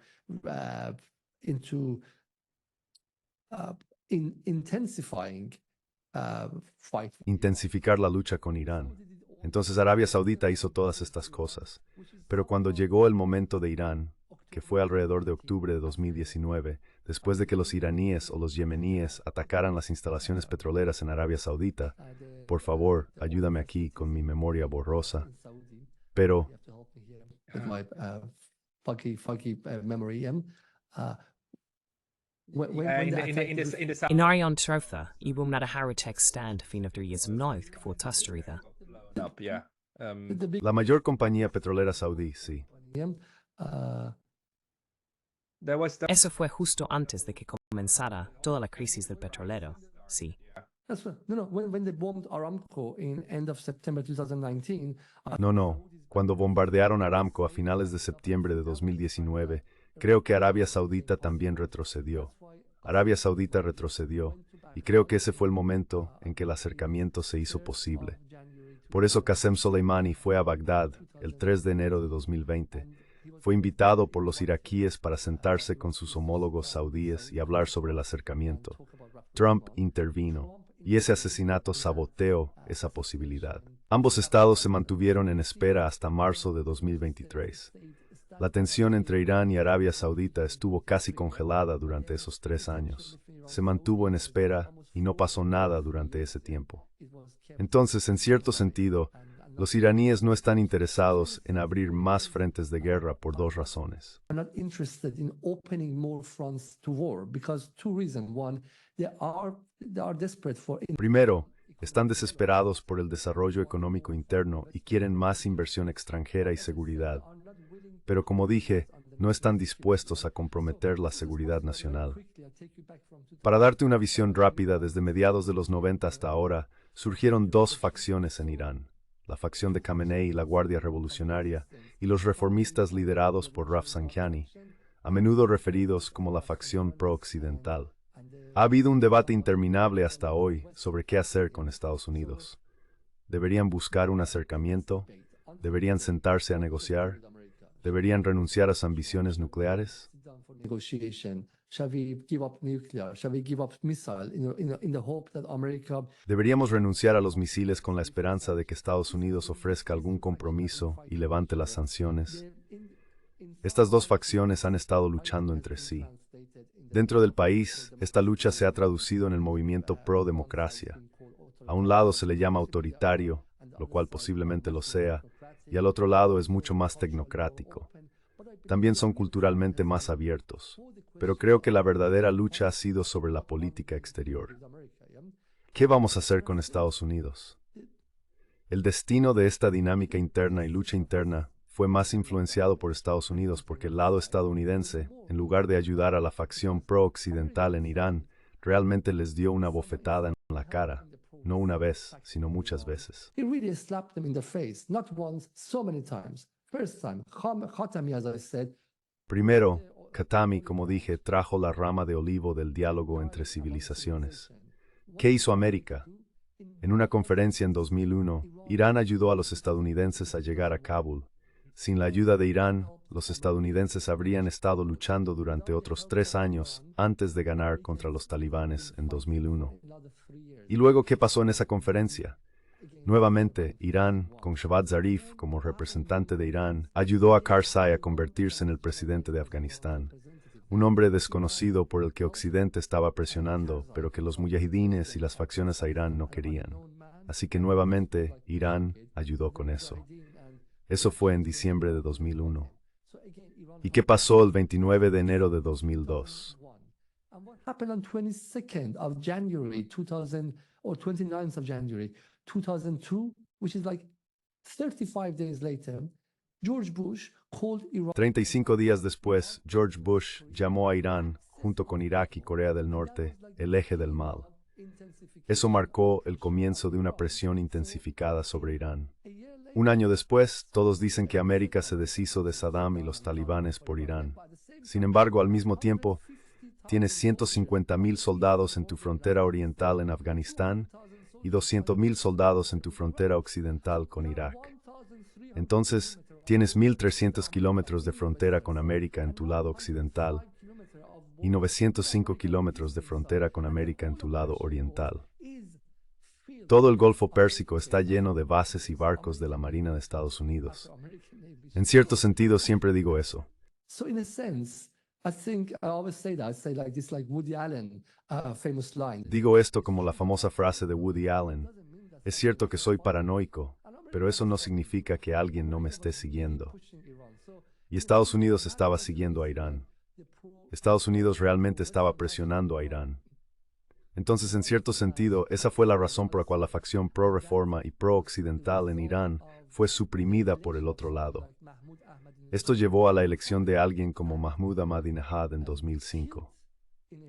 intensifying fight. Intensificar la lucha con Irán. Entonces Arabia Saudita hizo todas estas cosas. Pero cuando llegó el momento de Irán, que fue alrededor de octubre de 2019, después de que los iraníes o los yemeníes atacaran las instalaciones petroleras en Arabia Saudita, por favor, ayúdame aquí con mi memoria borrosa. Pero With my foggy memory, in Arion Trotha, I bym nad a Harutech stand fin of der Yezmnoith for Tustarida. Yeah. the big la mayor compañía petrolera saudí, sí. There was the, Eso fue justo antes de que comenzara toda la crisis del petrolero, sí. That's right. No, when they bombed Aramco in end of September 2019, No. Cuando bombardearon Aramco a finales de septiembre de 2019, creo que Arabia Saudita también retrocedió. Arabia Saudita retrocedió, y creo que ese fue el momento en que el acercamiento se hizo posible. Por eso Qasem Soleimani fue a Bagdad el 3 de enero de 2020. Fue invitado por los iraquíes para sentarse con sus homólogos saudíes y hablar sobre el acercamiento. Trump intervino, y ese asesinato saboteó esa posibilidad. Ambos estados se mantuvieron en espera hasta marzo de 2023. La tensión entre Irán y Arabia Saudita estuvo casi congelada durante esos 3 años. Se mantuvo en espera y no pasó nada durante ese tiempo. Entonces, en cierto sentido, los iraníes no están interesados en abrir más frentes de guerra por 2 razones. are not interested in opening more fronts to war because 2 reasons. One, they are desperate for Primero, Están desesperados por el desarrollo económico interno y quieren más inversión extranjera y seguridad. Pero como dije, no están dispuestos a comprometer la seguridad nacional. Para darte una visión rápida, desde mediados de los 90 hasta ahora, surgieron dos facciones en Irán: la facción de Khamenei y la Guardia Revolucionaria, y los reformistas liderados por Rafsanjani, a menudo referidos como la facción pro-occidental. Ha habido un debate interminable hasta hoy sobre qué hacer con Estados Unidos. ¿Deberían buscar un acercamiento? ¿Deberían sentarse a negociar? ¿Deberían renunciar a sus ambiciones nucleares? ¿Deberíamos renunciar a los misiles con la esperanza de que Estados Unidos ofrezca algún compromiso y levante las sanciones? Estas dos facciones han estado luchando entre sí. Dentro del país, esta lucha se ha traducido en el movimiento pro-democracia. A un lado se le llama autoritario, lo cual posiblemente lo sea, y al otro lado es mucho más tecnocrático. También son culturalmente más abiertos, pero creo que la verdadera lucha ha sido sobre la política exterior. ¿Qué vamos a hacer con Estados Unidos? El destino de esta dinámica interna y lucha interna fue más influenciado por Estados Unidos porque el lado estadounidense, en lugar de ayudar a la facción pro-occidental en Irán, realmente les dio una bofetada en la cara. No una vez, sino muchas veces. He really slapped them in the face, not once, so many times. First time, Khatami, as I said. Primero, Khatami, como dije, trajo la rama de olivo del diálogo entre civilizaciones. ¿Qué hizo América? En una conferencia en 2001, Irán ayudó a los estadounidenses a llegar a Kabul. Sin la ayuda de Irán, los estadounidenses habrían estado luchando durante otros 3 años antes de ganar contra los talibanes en 2001. ¿Y luego qué pasó en esa conferencia? Nuevamente, Irán, con Shehbaz Zarif como representante de Irán, ayudó a Karzai a convertirse en el presidente de Afganistán, un hombre desconocido por el que Occidente estaba presionando, pero que los mujahidines y las facciones a Irán no querían. Así que nuevamente, Irán ayudó con eso. Eso fue en diciembre de 2001. ¿Y qué pasó el 29 de enero de 2002? And what happened on 22nd of January 2000 or 29th of January 2002, which is like 35 days later, George Bush called Iran. 35 días después, George Bush llamó a Irán, junto con Irak y Corea del Norte, el eje del mal. Eso marcó el comienzo de una presión intensificada sobre Irán. Un año después, todos dicen que América se deshizo de Saddam y los talibanes por Irán. Sin embargo, al mismo tiempo, tienes 150,000 soldados en tu frontera oriental en Afganistán y 200,000 soldados en tu frontera occidental con Irak. Entonces, tienes 1,300 kilómetros de frontera con América en tu lado occidental y 905 kilómetros de frontera con América en tu lado oriental. Todo el Golfo Pérsico está lleno de bases y barcos de la Marina de Estados Unidos. En cierto sentido, siempre digo eso. So in a sense, I think I always say that. I say like this, like Woody Allen, famous line. Digo esto como la famosa frase de Woody Allen. Es cierto que soy paranoico, pero eso no significa que alguien no me esté siguiendo. Y Estados Unidos estaba siguiendo a Irán. Estados Unidos realmente estaba presionando a Irán. Entonces, en cierto sentido, esa fue la razón por la cual la facción pro-reforma y pro-occidental en Irán fue suprimida por el otro lado. Esto llevó a la elección de alguien como Mahmoud Ahmadinejad en 2005.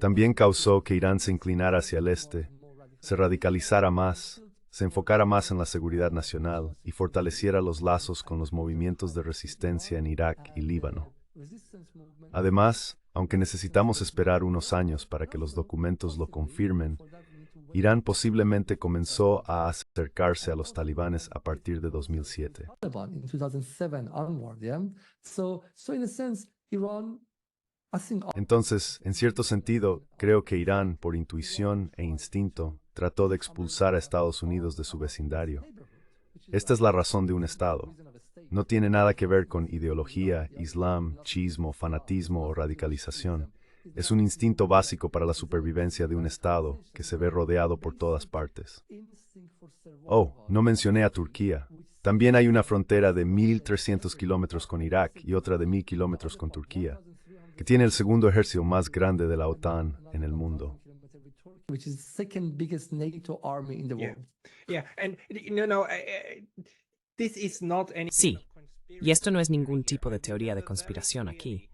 También causó que Irán se inclinara hacia el este, se radicalizara más, se enfocara más en la seguridad nacional y fortaleciera los lazos con los movimientos de resistencia en Irak y Líbano. Además, aunque necesitamos esperar unos años para que los documentos lo confirmen, Irán posiblemente comenzó a acercarse a los talibanes a partir de 2007. Taliban in 2007 onward, yeah. So in a sense, Iran, I think. Entonces, en cierto sentido, creo que Irán, por intuición e instinto, trató de expulsar a Estados Unidos de su vecindario. Esta es la razón de un Estado. No tiene nada que ver con ideología, islam, chiismo, fanatismo o radicalización. Es un instinto básico para la supervivencia de un Estado que se ve rodeado por todas partes. Oh, no mencioné a Turquía. También hay una frontera de 1,300 kilómetros con Irak y otra de 1,000 kilómetros con Turquía, que tiene el segundo ejército más grande de la OTAN en el mundo. which is the second biggest NATO army in the Yeah. world. Yeah, and this is not any Sí, y esto no es ningún tipo de teoría de conspiración aquí.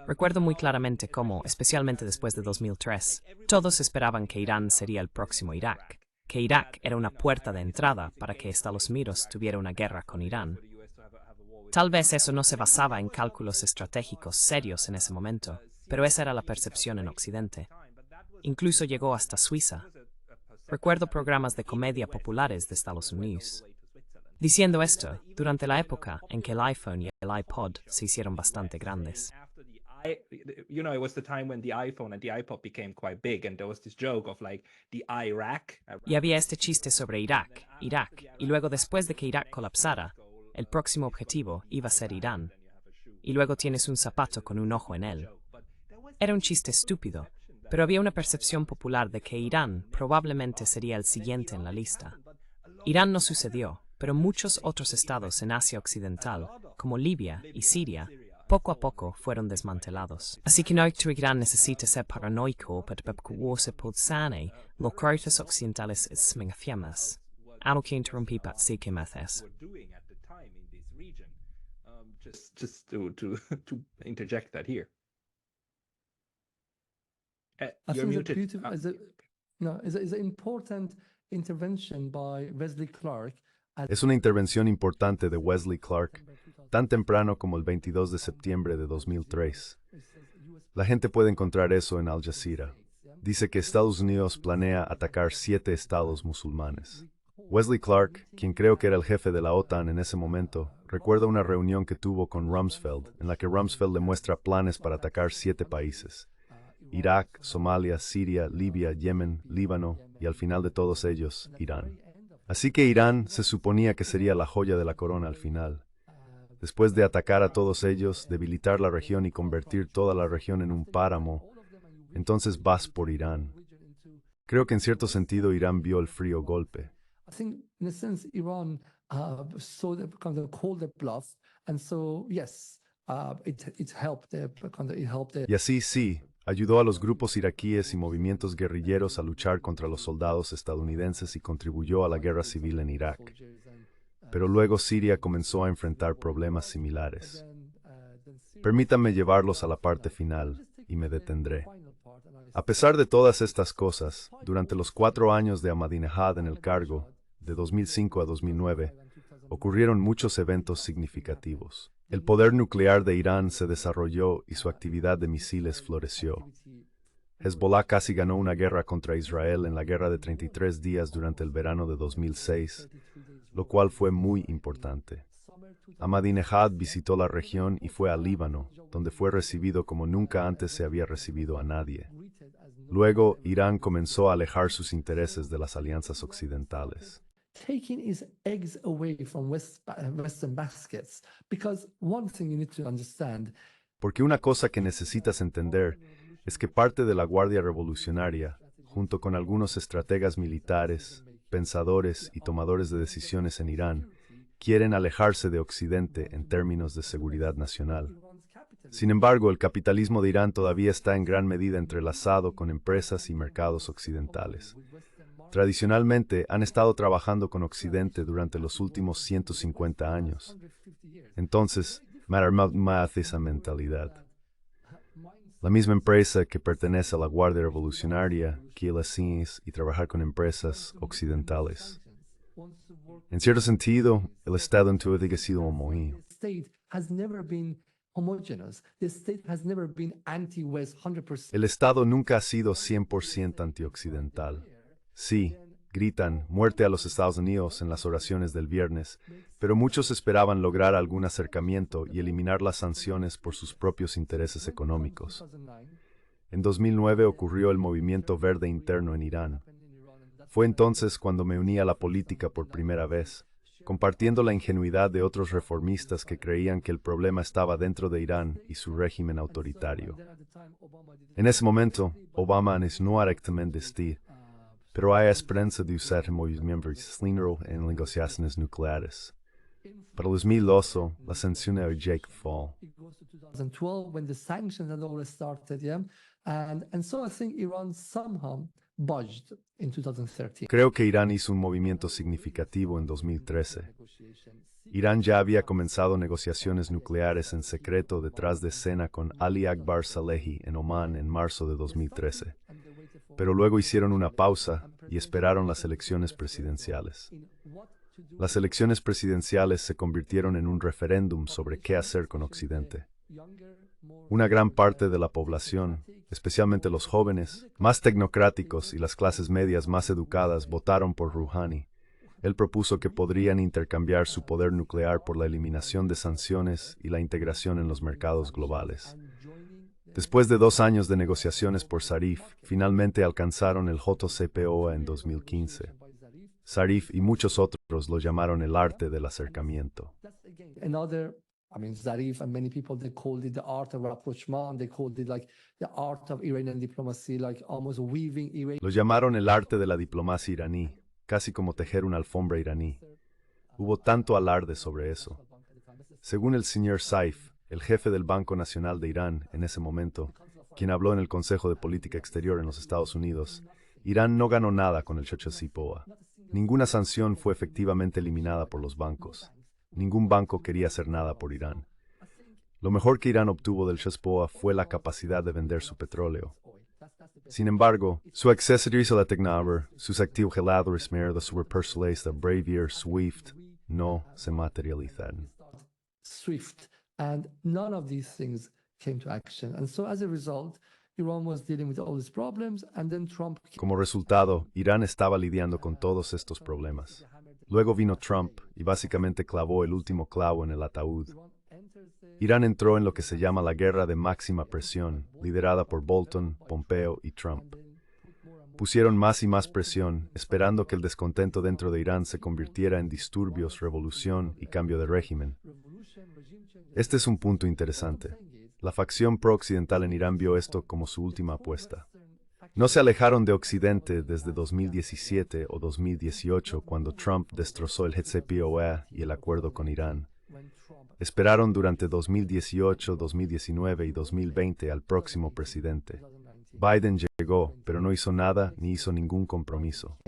Recuerdo muy claramente cómo, especialmente después de 2003, todos esperaban que Irán sería el próximo Irak, que Irak era una puerta de entrada para que Estados Unidos tuviera una guerra con Irán. Tal vez eso no se basaba en cálculos estratégicos serios en ese momento, pero esa era la percepción en Occidente. Incluso llegó hasta Suiza. Recuerdo programas de comedia populares de Estados Unidos. Diciendo esto, durante la época en que el iPhone y el iPod se hicieron bastante grandes. It was the time when the iPhone and the iPod became quite big, and there was this joke of like the Iraq. Y había este chiste sobre Irak, y luego después de que Irak colapsara, el próximo objetivo iba a ser Irán. Y luego tienes un zapato con un ojo en él. Era un chiste estúpido, pero había una percepción popular de que Irán probablemente sería el siguiente en la lista. Irán no sucedió, pero muchos otros estados en Asia Occidental, como Libia y Siria, poco a poco fueron desmantelados. Así que no Irán necesita ser paranoico para preocuparse por sane los cortes occidentales esmengafiamas. Ano que interrumpí para sí que me haces. Just to interject that here. I You're think muted. it's an important intervention by Wesley Clark. Es una intervención importante de Wesley Clark, tan temprano como el 22 de septiembre de 2003. La gente puede encontrar eso en Al Jazeera. Dice que Estados Unidos planea atacar 7 estados musulmanes. Wesley Clark, quien creo que era el jefe de la OTAN en ese momento, recuerda una reunión que tuvo con Rumsfeld, en la que Rumsfeld le muestra planes para atacar 7 países: Irak, Somalia, Siria, Libia, Yemen, Líbano y al final de todos ellos, Irán. Así que Irán se suponía que sería la joya de la corona al final. Después de atacar a todos ellos, debilitar la región y convertir toda la región en un páramo, entonces vas por Irán. Creo que en cierto sentido Irán vio el frío golpe. I think, in a sense, Iran saw the kind of called the bluff, and so yes, it helped the. Y así sí, ayudó a los grupos iraquíes y movimientos guerrilleros a luchar contra los soldados estadounidenses y contribuyó a la guerra civil en Irak. Pero luego Siria comenzó a enfrentar problemas similares. Permítanme llevarlos a la parte final, y me detendré. A pesar de todas estas cosas, durante los 4 años de Ahmadinejad en el cargo, de 2005 a 2009, ocurrieron muchos eventos significativos. El poder nuclear de Irán se desarrolló y su actividad de misiles floreció. Hezbollah casi ganó una guerra contra Israel en la guerra de 33 días durante el verano de 2006, lo cual fue muy importante. Ahmadinejad visitó la región y fue a Líbano, donde fue recibido como nunca antes se había recibido a nadie. Luego, Irán comenzó a alejar sus intereses de las alianzas occidentales. Taking his eggs away from Western baskets, because one thing you need to understand. Porque una cosa que necesitas entender es que parte de la Guardia Revolucionaria, junto con algunos estrategas militares, pensadores y tomadores de decisiones en Irán, quieren alejarse de Occidente en términos de seguridad nacional. Sin embargo, el capitalismo de Irán todavía está en gran medida entrelazado con empresas y mercados occidentales. Tradicionalmente, han estado trabajando con Occidente durante los últimos 150 años. Entonces, más esa mentalidad. La misma empresa que pertenece a la Guardia Revolucionaria quiere y trabajar con empresas occidentales. En cierto sentido, el Estado ha sido homogéneo. El Estado nunca ha sido 100% antioccidental. Sí, gritan muerte a los Estados Unidos en las oraciones del viernes, pero muchos esperaban lograr algún acercamiento y eliminar las sanciones por sus propios intereses económicos. En 2009 ocurrió el movimiento verde interno en Irán. Fue entonces cuando me uní a la política por primera vez, compartiendo la ingenuidad de otros reformistas que creían que el problema estaba dentro de Irán y su régimen autoritario. En ese momento, Obama no directamente decía, pero hay esperanza de usar movimientos en negociaciones nucleares. Para 2008, la sanción de Jake Fall. It goes to 2012 when the sanctions had already started, yeah. And so I think Iran somehow budged in 2013. Creo que Irán hizo un movimiento significativo en 2013. Irán ya había comenzado negociaciones nucleares en secreto detrás de escena con Ali Akbar Salehi en Omán en marzo de 2013. Pero luego hicieron una pausa y esperaron las elecciones presidenciales. Las elecciones presidenciales se convirtieron en un referéndum sobre qué hacer con Occidente. Una gran parte de la población, especialmente los jóvenes, más tecnocráticos y las clases medias más educadas, votaron por Rouhani. Él propuso que podrían intercambiar su poder nuclear por la eliminación de sanciones y la integración en los mercados globales. Después de 2 años de negociaciones por Zarif, finalmente alcanzaron el JCPOA en 2015. Zarif y muchos otros lo llamaron el arte del acercamiento. Zarif and many people, they called it the art of rapprochement, they called it like the art of Iranian diplomacy, like almost weaving Iran. Lo llamaron el arte de la diplomacia iraní, casi como tejer una alfombra iraní. Hubo tanto alarde sobre eso. Según el señor Saif, el jefe del Banco Nacional de Irán en ese momento, quien habló en el Consejo de Política Exterior en los Estados Unidos, Irán no ganó nada con el JCPOA. Ninguna sanción fue efectivamente eliminada por los bancos. Ningún banco quería hacer nada por Irán. Lo mejor que Irán obtuvo del JCPOA fue la capacidad de vender su petróleo. Sin embargo, su acceso a la tecnología, sus activos geladores de superpersonales de Bravier, Swift, no se materializaron. Swift, and none of these things came to action. And so as a result, Iran was dealing with all these problems, and then Trump... Como resultado, Irán estaba lidiando con todos estos problemas. Luego vino Trump y básicamente clavó el último clavo en el ataúd. Irán entró en lo que se llama la guerra de máxima presión, liderada por Bolton, Pompeo y Trump. Pusieron más y más presión, esperando que el descontento dentro de Irán se convirtiera en disturbios, revolución y cambio de régimen. Este es un punto interesante. La facción pro-occidental en Irán vio esto como su última apuesta. No se alejaron de Occidente desde 2017 o 2018 cuando Trump destrozó el JCPOA y el acuerdo con Irán. Esperaron durante 2018, 2019 y 2020 al próximo presidente. Biden llegó, pero no hizo nada ni hizo ningún compromiso.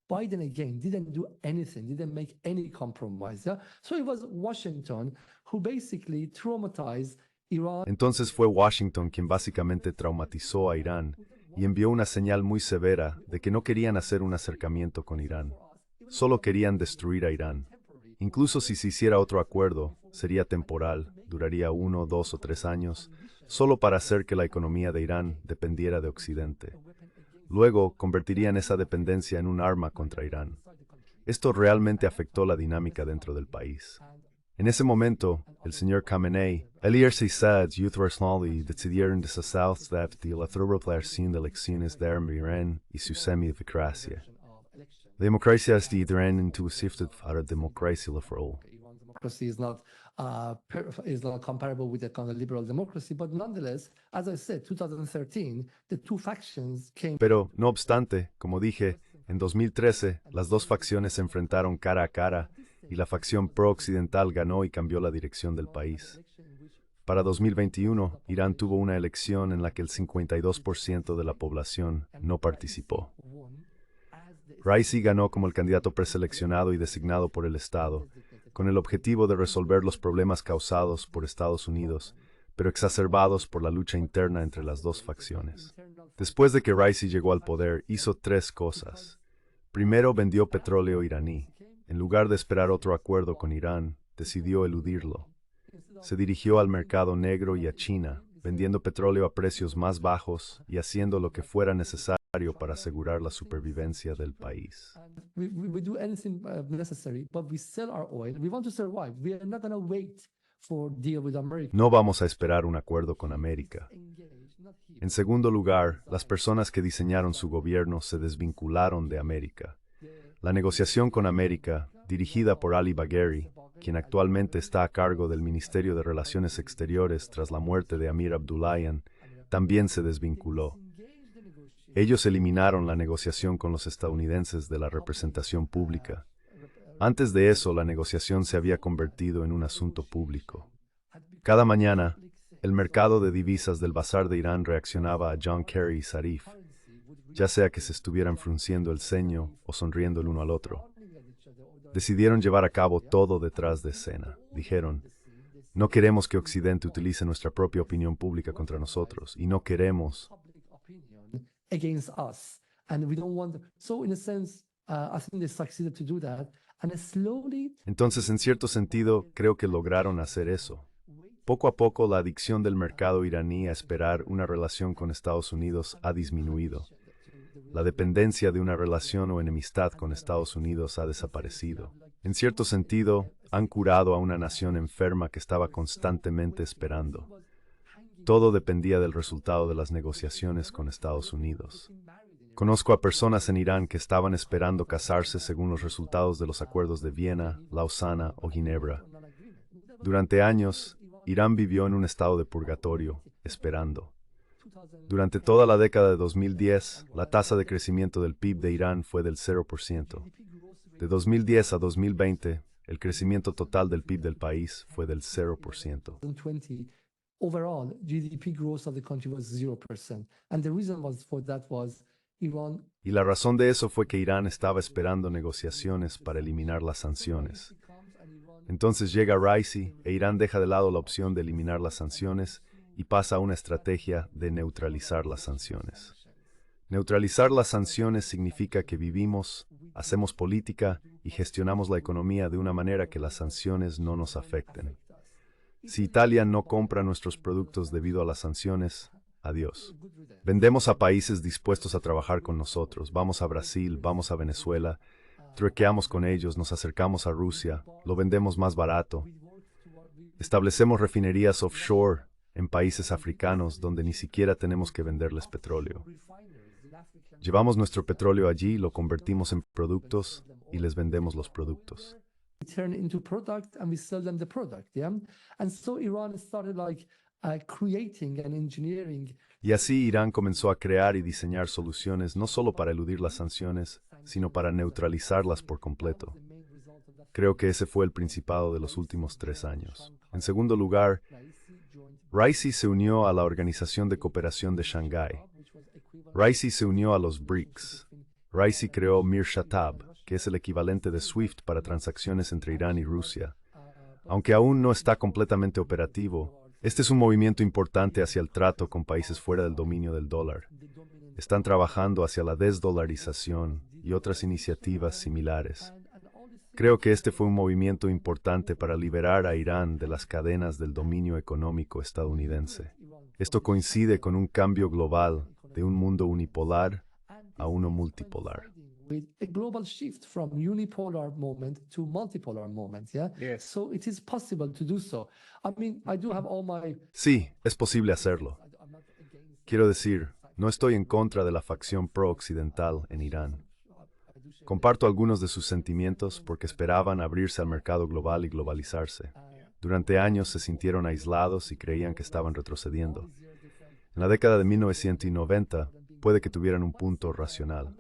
Biden again didn't do anything, didn't make any compromise. Yeah? So it was Washington who basically traumatized Iran. Entonces fue Washington quien básicamente traumatizó a Irán y envió una señal muy severa de que no querían hacer un acercamiento con Irán. Solo querían destruir a Irán. Incluso si se hiciera otro acuerdo, sería temporal, duraría 1, 2 o 3 años, solo para hacer que la economía de Irán dependiera de Occidente. Luego, convertirían esa dependencia en un arma contra Irán. Esto realmente afectó la dinámica dentro del país. En ese momento, el señor Khamenei, aliarse Youth Personally decidieron deshacerse de la celebración de elecciones de Irán y su semidemocracia. La democracia de Irán intuitivamente para democracia liberal. Democracy is not comparable with the kind of liberal democracy, but nonetheless, as I said, 2013, the two factions came. Pero, no obstante, como dije, en 2013, las dos facciones se enfrentaron cara a cara y la facción pro-occidental ganó y cambió la dirección del país. Para 2021, Irán tuvo una elección en la que el 52% de la población no participó. Raisi ganó como el candidato preseleccionado y designado por el Estado, con el objetivo de resolver los problemas causados por Estados Unidos, pero exacerbados por la lucha interna entre las dos facciones. Después de que Raisi llegó al poder, hizo 3 cosas. Primero, vendió petróleo iraní. En lugar de esperar otro acuerdo con Irán, decidió eludirlo. Se dirigió al mercado negro y a China, vendiendo petróleo a precios más bajos y haciendo lo que fuera necesario para asegurar la supervivencia del país. We do anything necessary, but we sell our oil. We want to survive. We are not going to wait for deal with America. No vamos a esperar un acuerdo con América. En segundo lugar, las personas que diseñaron su gobierno se desvincularon de América. La negociación con América, dirigida por Ali Bagheri, quien actualmente está a cargo del Ministerio de Relaciones Exteriores tras la muerte de Amir Abdullahian, también se desvinculó. Ellos eliminaron la negociación con los estadounidenses de la representación pública. Antes de eso, la negociación se había convertido en un asunto público. Cada mañana, el mercado de divisas del Bazar de Irán reaccionaba a John Kerry y Zarif. ya sea que se estuvieran frunciendo el ceño o sonriendo el uno al otro. Decidieron llevar a cabo todo detrás de escena. Dijeron, no queremos que Occidente utilice nuestra propia opinión pública contra nosotros y no queremos. Against us, and we don't want. So, in a sense, I think they succeeded to do that, and slowly. Entonces, en cierto sentido, creo que lograron hacer eso. Poco a poco, la adicción del mercado iraní a esperar una relación con Estados Unidos ha disminuido. La dependencia de una relación o enemistad con Estados Unidos ha desaparecido. En cierto sentido, han curado a una nación enferma que estaba constantemente esperando. Todo dependía del resultado de las negociaciones con Estados Unidos. Conozco a personas en Irán que estaban esperando casarse según los resultados de los acuerdos de Viena, Lausana o Ginebra. Durante años, Irán vivió en un estado de purgatorio, esperando. Durante toda la década de 2010, la tasa de crecimiento del PIB de Irán fue del 0%. De 2010 a 2020, el crecimiento total del PIB del país fue del 0%. Overall, GDP growth of the country was 0%. And the reason for that was Iran. Y la razón de eso fue que Irán estaba esperando negociaciones para eliminar las sanciones. Entonces llega Raisi e Irán deja de lado la opción de eliminar las sanciones y pasa a una estrategia de neutralizar las sanciones. Neutralizar las sanciones significa que vivimos, hacemos política y gestionamos la economía de una manera que las sanciones no nos afecten. Si Italia no compra nuestros productos debido a las sanciones, adiós. Vendemos a países dispuestos a trabajar con nosotros. Vamos a Brasil, vamos a Venezuela, truequeamos con ellos, nos acercamos a Rusia, lo vendemos más barato. Establecemos refinerías offshore en países africanos donde ni siquiera tenemos que venderles petróleo. Llevamos nuestro petróleo allí, lo convertimos en productos y les vendemos los productos. Turn into product and we sell them the product, yeah? And so Iran started creating and engineering. Y así Irán comenzó a crear y diseñar soluciones no solo para eludir las sanciones, sino para neutralizarlas por completo. Creo que ese fue el principado de los últimos 3 años. En segundo lugar, Raisi se unió a la Organización de Cooperación de Shanghái. Raisi se unió a los BRICS. Raisi creó Mir Shatab, que es el equivalente de SWIFT para transacciones entre Irán y Rusia. Aunque aún no está completamente operativo, este es un movimiento importante hacia el trato con países fuera del dominio del dólar. Están trabajando hacia la desdolarización y otras iniciativas similares. Creo que este fue un movimiento importante para liberar a Irán de las cadenas del dominio económico estadounidense. Esto coincide con un cambio global de un mundo unipolar a uno multipolar. With a global shift from unipolar moment to multipolar moment, yeah? Yes. So it is possible to do so. I mean, I do have all my. Sí, es posible hacerlo. Quiero decir, no estoy en contra de la facción pro-occidental en Irán. Comparto algunos de sus sentimientos porque esperaban abrirse al mercado global y globalizarse. Durante años se sintieron aislados y creían que estaban retrocediendo. En la década de 1990, puede que tuvieran un punto racional.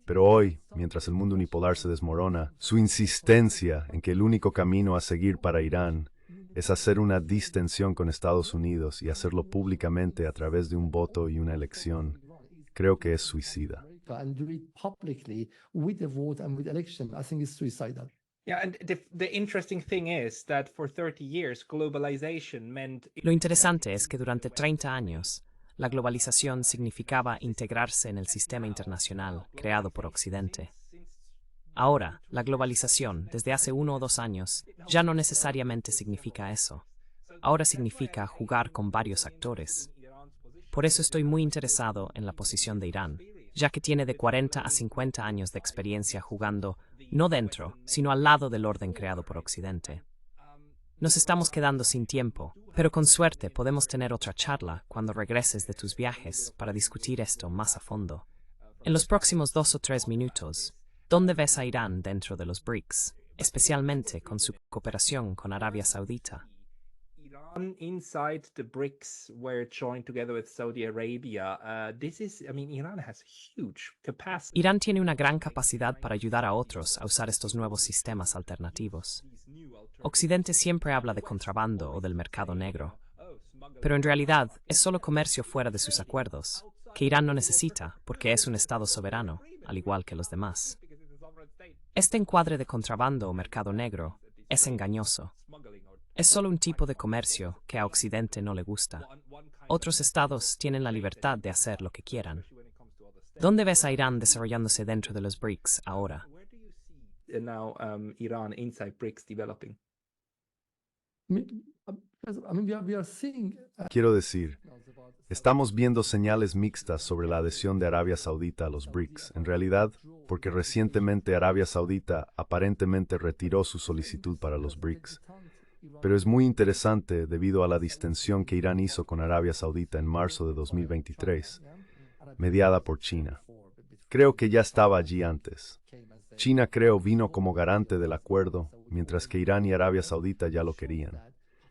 Pero hoy, mientras el mundo unipolar se desmorona, su insistencia en que el único camino a seguir para Irán es hacer una distensión con Estados Unidos y hacerlo públicamente a través de un voto y una elección, creo que es suicida. And do it publicly with a vote and with election, I think it's suicidal. Yeah, and the interesting thing is that for 30 years, globalization meant. Lo interesante es que durante 30 años, la globalización significaba integrarse en el sistema internacional creado por Occidente. Ahora, la globalización, desde hace 1 o 2 años, ya no necesariamente significa eso. Ahora significa jugar con varios actores. Por eso estoy muy interesado en la posición de Irán, ya que tiene de 40 a 50 años de experiencia jugando, no dentro, sino al lado del orden creado por Occidente. Nos estamos quedando sin tiempo, pero con suerte podemos tener otra charla cuando regreses de tus viajes para discutir esto más a fondo. En los próximos 2 o 3 minutos, ¿dónde ves a Irán dentro de los BRICS, especialmente con su cooperación con Arabia Saudita? Iran inside the BRICS were joined together with Saudi Arabia. Iran has huge capacity. Irán tiene una gran capacidad para ayudar a otros a usar estos nuevos sistemas alternativos. Occidente siempre habla de contrabando o del mercado negro, pero en realidad es solo comercio fuera de sus acuerdos. que Irán no necesita porque es un Estado soberano, al igual que los demás. Este encuadre de contrabando o mercado negro es engañoso. Es solo un tipo de comercio que a Occidente no le gusta. Otros estados tienen la libertad de hacer lo que quieran. ¿Dónde ves a Irán desarrollándose dentro de los BRICS ahora? Now Iran inside BRICS developing. We are seeing Quiero decir, estamos viendo señales mixtas sobre la adhesión de Arabia Saudita a los BRICS, en realidad, porque recientemente Arabia Saudita aparentemente retiró su solicitud para los BRICS. Pero es muy interesante debido a la distensión que Irán hizo con Arabia Saudita en marzo de 2023, mediada por China. Creo que ya estaba allí antes. China, creo, vino como garante del acuerdo, mientras que Irán y Arabia Saudita ya lo querían.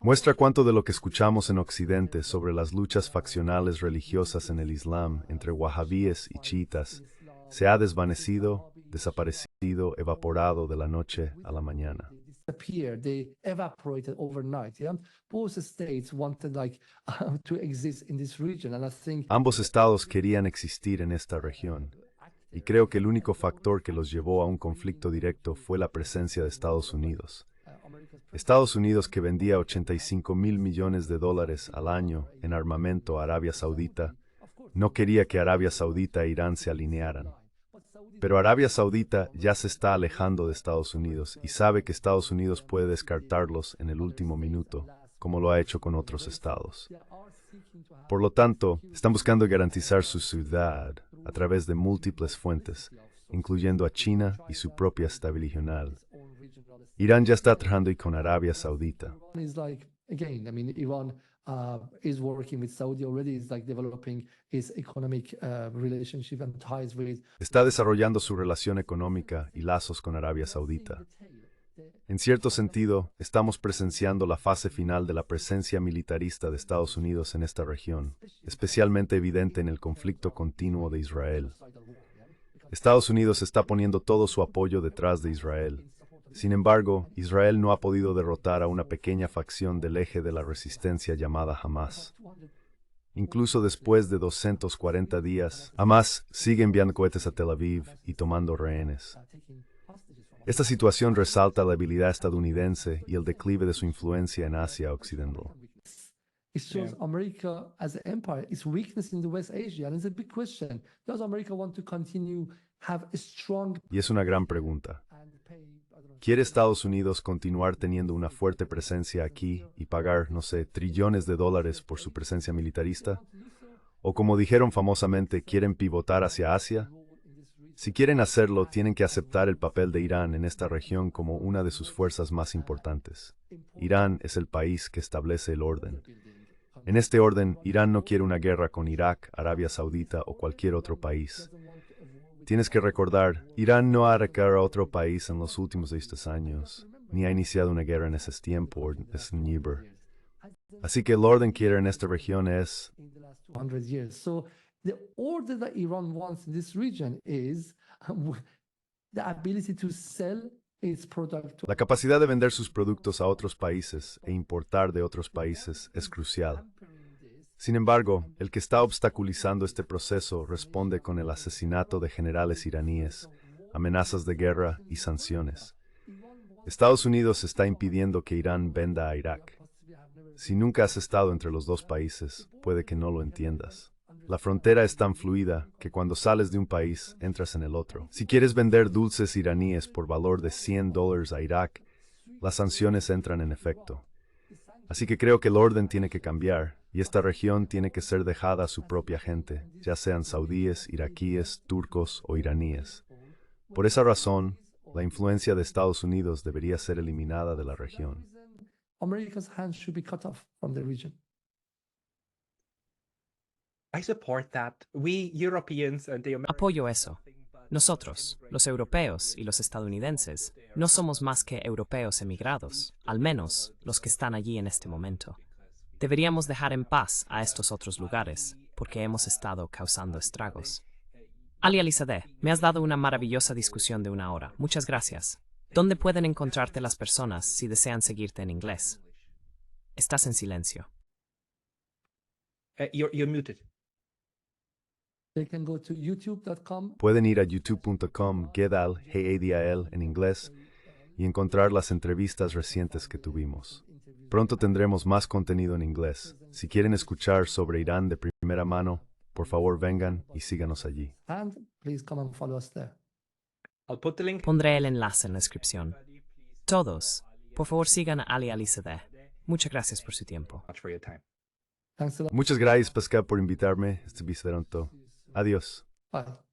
Muestra cuánto de lo que escuchamos en Occidente sobre las luchas faccionales religiosas en el Islam entre wahabíes y chiitas se ha desvanecido, desaparecido, evaporado de la noche a la mañana. they evaporated overnight. Yeah? Both states wanted to exist in this region, and I think Ambos estados querían existir en esta región, y creo que el único factor que los llevó a un conflicto directo fue la presencia de Estados Unidos. Estados Unidos, que vendía $85 mil millones al año en armamento a Arabia Saudita, no quería que Arabia Saudita e Irán se alinearan. Pero Arabia Saudita ya se está alejando de Estados Unidos y sabe que Estados Unidos puede descartarlos en el último minuto, como lo ha hecho con otros estados. Por lo tanto, están buscando garantizar su seguridad a través de múltiples fuentes, incluyendo a China y su propia estabilidad regional. Irán ya está trabajando con Arabia Saudita. Iran is working with Saudi already. It's developing its economic relationship and ties with. Está desarrollando su relación económica y lazos con Arabia Saudita. En cierto sentido, estamos presenciando la fase final de la presencia militarista de Estados Unidos en esta región, especialmente evidente en el conflicto continuo de Israel. Estados Unidos está poniendo todo su apoyo detrás de Israel. Sin embargo, Israel no ha podido derrotar a una pequeña facción del eje de la resistencia llamada Hamas. Incluso después de 240 días, Hamas sigue enviando cohetes a Tel Aviv y tomando rehenes. Esta situación resalta la debilidad estadounidense y el declive de su influencia en Asia Occidental. It shows America as an empire, its weakness in the West Asia, and it's a big question. Does America want to continue have a strong Y es una gran pregunta. and pay, I don't know, ¿Quiere Estados Unidos continuar teniendo una fuerte presencia aquí y pagar, no sé, trillones de dólares por su presencia militarista? ¿O como dijeron famosamente, quieren pivotar hacia Asia? Si quieren hacerlo, tienen que aceptar el papel de Irán en esta región como una de sus fuerzas más importantes. Irán es el país que establece el orden. En este orden, Irán no quiere una guerra con Irak, Arabia Saudita o cualquier otro país. Tienes que recordar, Irán no ha atacado a otro país en los últimos 10 años, ni ha iniciado una guerra en ese tiempo, Así que el orden que quiere en esta región es in the last 200 years. So the order that Iran wants in this region is the ability to sell its product to la capacidad de vender sus productos a otros países e importar de otros países es crucial. Sin embargo, el que está obstaculizando este proceso responde con el asesinato de generales iraníes, amenazas de guerra y sanciones. Estados Unidos está impidiendo que Irán venda a Irak. Si nunca has estado entre los dos países, puede que no lo entiendas. La frontera es tan fluida que cuando sales de un país, entras en el otro. Si quieres vender dulces iraníes por valor de $100 a Irak, las sanciones entran en efecto. Así que creo que el orden tiene que cambiar, y esta región tiene que ser dejada a su propia gente, ya sean saudíes, iraquíes, turcos o iraníes. Por esa razón, la influencia de Estados Unidos debería ser eliminada de la región. America's hands should be cut off from the region. I support that. We Europeans and the Apoyo eso. Nosotros, los europeos y los estadounidenses, no somos más que europeos emigrados, al menos los que están allí en este momento. Deberíamos dejar en paz a estos otros lugares, porque hemos estado causando estragos. Ali Alizadeh, me has dado una maravillosa discusión de 1 hora. Muchas gracias. ¿Dónde pueden encontrarte las personas si desean seguirte en inglés? Estás en silencio. you're muted. They can go to youtube.com. Pueden ir a youtube.com, Gedal, G-A-D-A-L en inglés, y encontrar las entrevistas recientes que tuvimos. Pronto tendremos más contenido en inglés. Si quieren escuchar sobre Irán de primera mano, por favor vengan y síganos allí. And please come and follow us there. I'll put the link. Pondré el enlace en la descripción. Todos, por favor sigan a Ali Alizadeh. Muchas gracias por su tiempo. Much for your time. Thanks a lot. Muchas gracias, Pascal, por invitarme. Este visitante. Adiós. Bye.